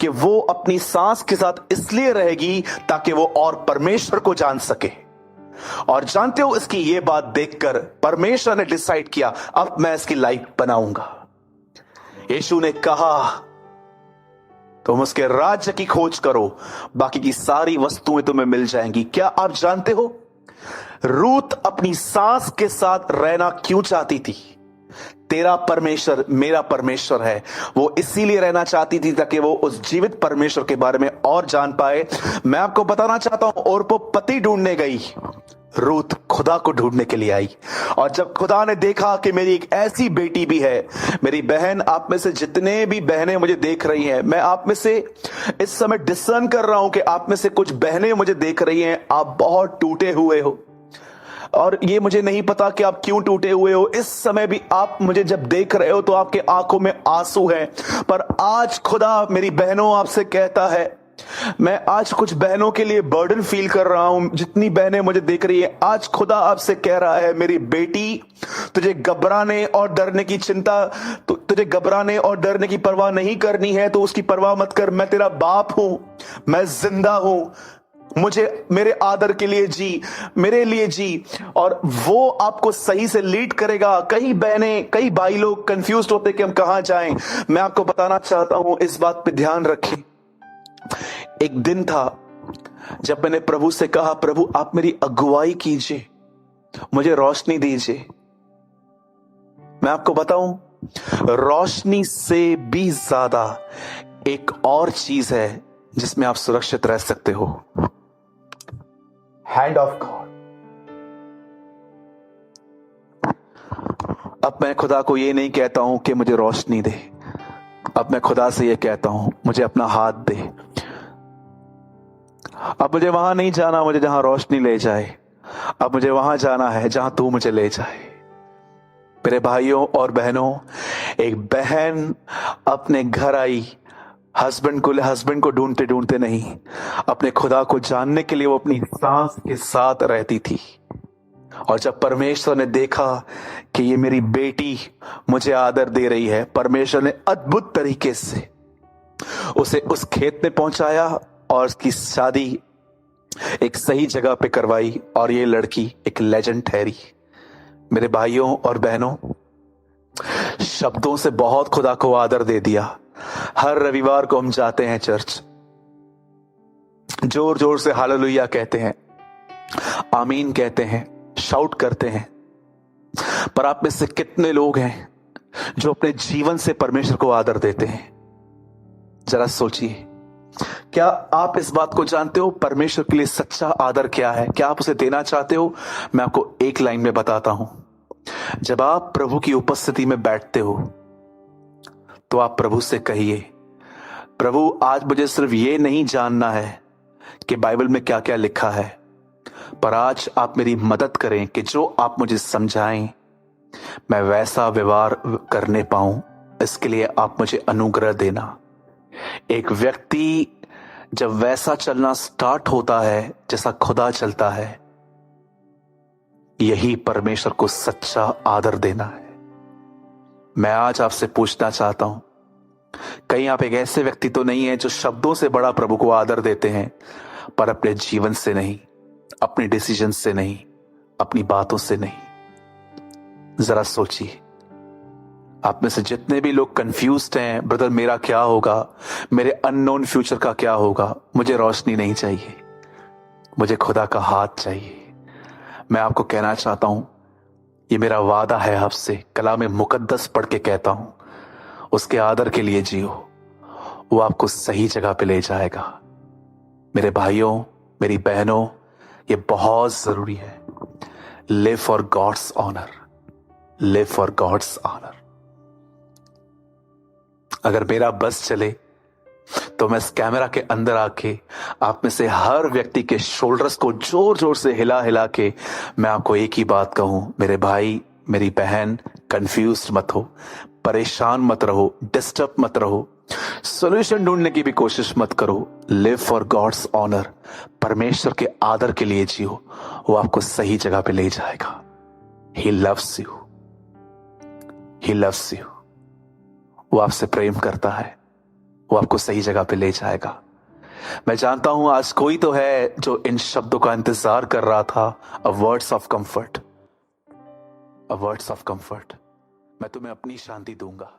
कि वो अपनी सास के साथ इसलिए रहेगी ताकि वो और परमेश्वर को जान सके। और जानते हो इसकी ये बात देखकर परमेश्वर ने डिसाइड किया अब मैं इसकी लाइफ बनाऊंगा। यीशु ने कहा तुम उसके राज्य की खोज करो, बाकी की सारी वस्तुएं तुम्हें मिल जाएंगी। क्या आप जानते हो रूथ अपनी सास के साथ रहना क्यों चाहती थी? तेरा परमेश्वर मेरा परमेश्वर है। वो इसीलिए रहना चाहती थी ताकि वो उस जीवित परमेश्वर के बारे में और जान पाए। मैं आपको बताना चाहता हूं, और वो पति ढूंढने गई, रूथ खुदा को ढूंढने के लिए आई। और जब खुदा ने देखा कि मेरी एक ऐसी बेटी भी है, मेरी बहन, आप में से जितने भी बहनें मुझे देख रही हैं, मैं आप में से इस समय डिसर्न कर रहा हूं कि आप में से कुछ बहनें मुझे देख रही हैं, आप बहुत टूटे हुए हो। और ये मुझे नहीं पता कि आप क्यों टूटे हुए हो। इस समय भी आप मुझे जब देख रहे हो तो आपके आंखों में आंसू हैं। पर आज खुदा मेरी बहनों आपसे कहता है, मैं आज कुछ बहनों के लिए बर्डन फील कर रहा हूं। जितनी बहनें मुझे देख रही है, आज खुदा आपसे कह रहा है, मेरी बेटी, तुझे घबराने और डरने की चिंता, तुझे घबराने और डरने की परवाह नहीं करनी है, तो उसकी परवाह मत कर। मैं तेरा बाप हूं, मैं जिंदा हूं। मुझे मेरे आदर के लिए जी, मेरे लिए जी, और वो आपको सही से लीड करेगा। कई बहनें, कई भाई लोग कंफ्यूज होते कि हम कहां जाएं। मैं आपको बताना चाहता हूं, इस बात पे ध्यान रखें। एक दिन था जब मैंने प्रभु से कहा, प्रभु आप मेरी अगुवाई कीजिए, मुझे रोशनी दीजिए। मैं आपको बताऊं, रोशनी से भी ज्यादा एक और चीज है जिसमें आप सुरक्षित रह सकते हो, हैंड ऑफ गॉड। अब मैं खुदा को ये नहीं कहता हूं कि मुझे रोशनी दे, अब मैं खुदा से ये कहता हूं मुझे अपना हाथ दे। अब मुझे वहां नहीं जाना मुझे जहां रोशनी ले जाए, अब मुझे वहां जाना है जहां तू मुझे ले जाए। मेरे भाइयों और बहनों, एक बहन अपने घर आई, हस्बैंड को ढूंढते ढूंढते नहीं, अपने खुदा को जानने के लिए वो अपनी सास के साथ रहती थी। और जब परमेश्वर ने देखा कि ये मेरी बेटी मुझे आदर दे रही है, परमेश्वर ने अद्भुत तरीके से उसे उस खेत में पहुंचाया और उसकी शादी एक सही जगह पे करवाई, और ये लड़की एक लेजेंड ठहरी। मेरे भाइयों और बहनों, शब्दों से बहुत खुदा को आदर दे दिया। हर रविवार को हम जाते हैं चर्च, जोर जोर से हालेलुया कहते हैं, आमीन कहते हैं, शाउट करते हैं। पर आप में से कितने लोग हैं जो अपने जीवन से परमेश्वर को आदर देते हैं? जरा सोचिए, क्या आप इस बात को जानते हो परमेश्वर के लिए सच्चा आदर क्या है? क्या आप उसे देना चाहते हो? मैं आपको एक लाइन में बताता हूं। जब आप प्रभु की उपस्थिति में बैठते हो तो आप प्रभु से कहिए, प्रभु आज मुझे सिर्फ ये नहीं जानना है कि बाइबल में क्या क्या लिखा है, पर आज आप मेरी मदद करें कि जो आप मुझे समझाएं मैं वैसा व्यवहार करने पाऊं। इसके लिए आप मुझे अनुग्रह देना। एक व्यक्ति जब वैसा चलना स्टार्ट होता है जैसा खुदा चलता है, यही परमेश्वर को सच्चा आदर देना है। मैं आज आपसे पूछना चाहता हूं, कहीं आप एक ऐसे व्यक्ति तो नहीं है जो शब्दों से बड़ा प्रभु को आदर देते हैं, पर अपने जीवन से नहीं, अपने डिसीजन से नहीं, अपनी बातों से नहीं। जरा सोचिए, आप में से जितने भी लोग कंफ्यूज्ड हैं, ब्रदर मेरा क्या होगा, मेरे अननोन फ्यूचर का क्या होगा, मुझे रोशनी नहीं चाहिए, मुझे खुदा का हाथ चाहिए। मैं आपको कहना चाहता हूं, ये मेरा वादा है आपसे, कलाम मुकद्दस पढ़ के कहता हूं, उसके आदर के लिए जियो, वो आपको सही जगह पे ले जाएगा। मेरे भाइयों, मेरी बहनों, ये बहुत जरूरी है। Live for God's honour, live for God's honour. अगर मेरा बस चले तो मैं इस कैमरा के अंदर आके आप में से हर व्यक्ति के शोल्डर्स को जोर जोर से हिला हिला के मैं आपको एक ही बात कहूं, मेरे भाई, मेरी बहन, कंफ्यूज मत हो, परेशान मत रहो, डिस्टर्ब मत रहो, सॉल्यूशन ढूंढने की भी कोशिश मत करो। लिव फॉर गॉड्स ऑनर, परमेश्वर के आदर के लिए जियो, वो आपको सही जगह पे ले जाएगा। He loves you, he loves you. वो आपसे प्रेम करता है, वो आपको सही जगह पे ले जाएगा। मैं जानता हूं आज कोई तो है जो इन शब्दों का इंतजार कर रहा था। अ words of comfort, a words of comfort. मैं तुम्हें अपनी शांति दूंगा।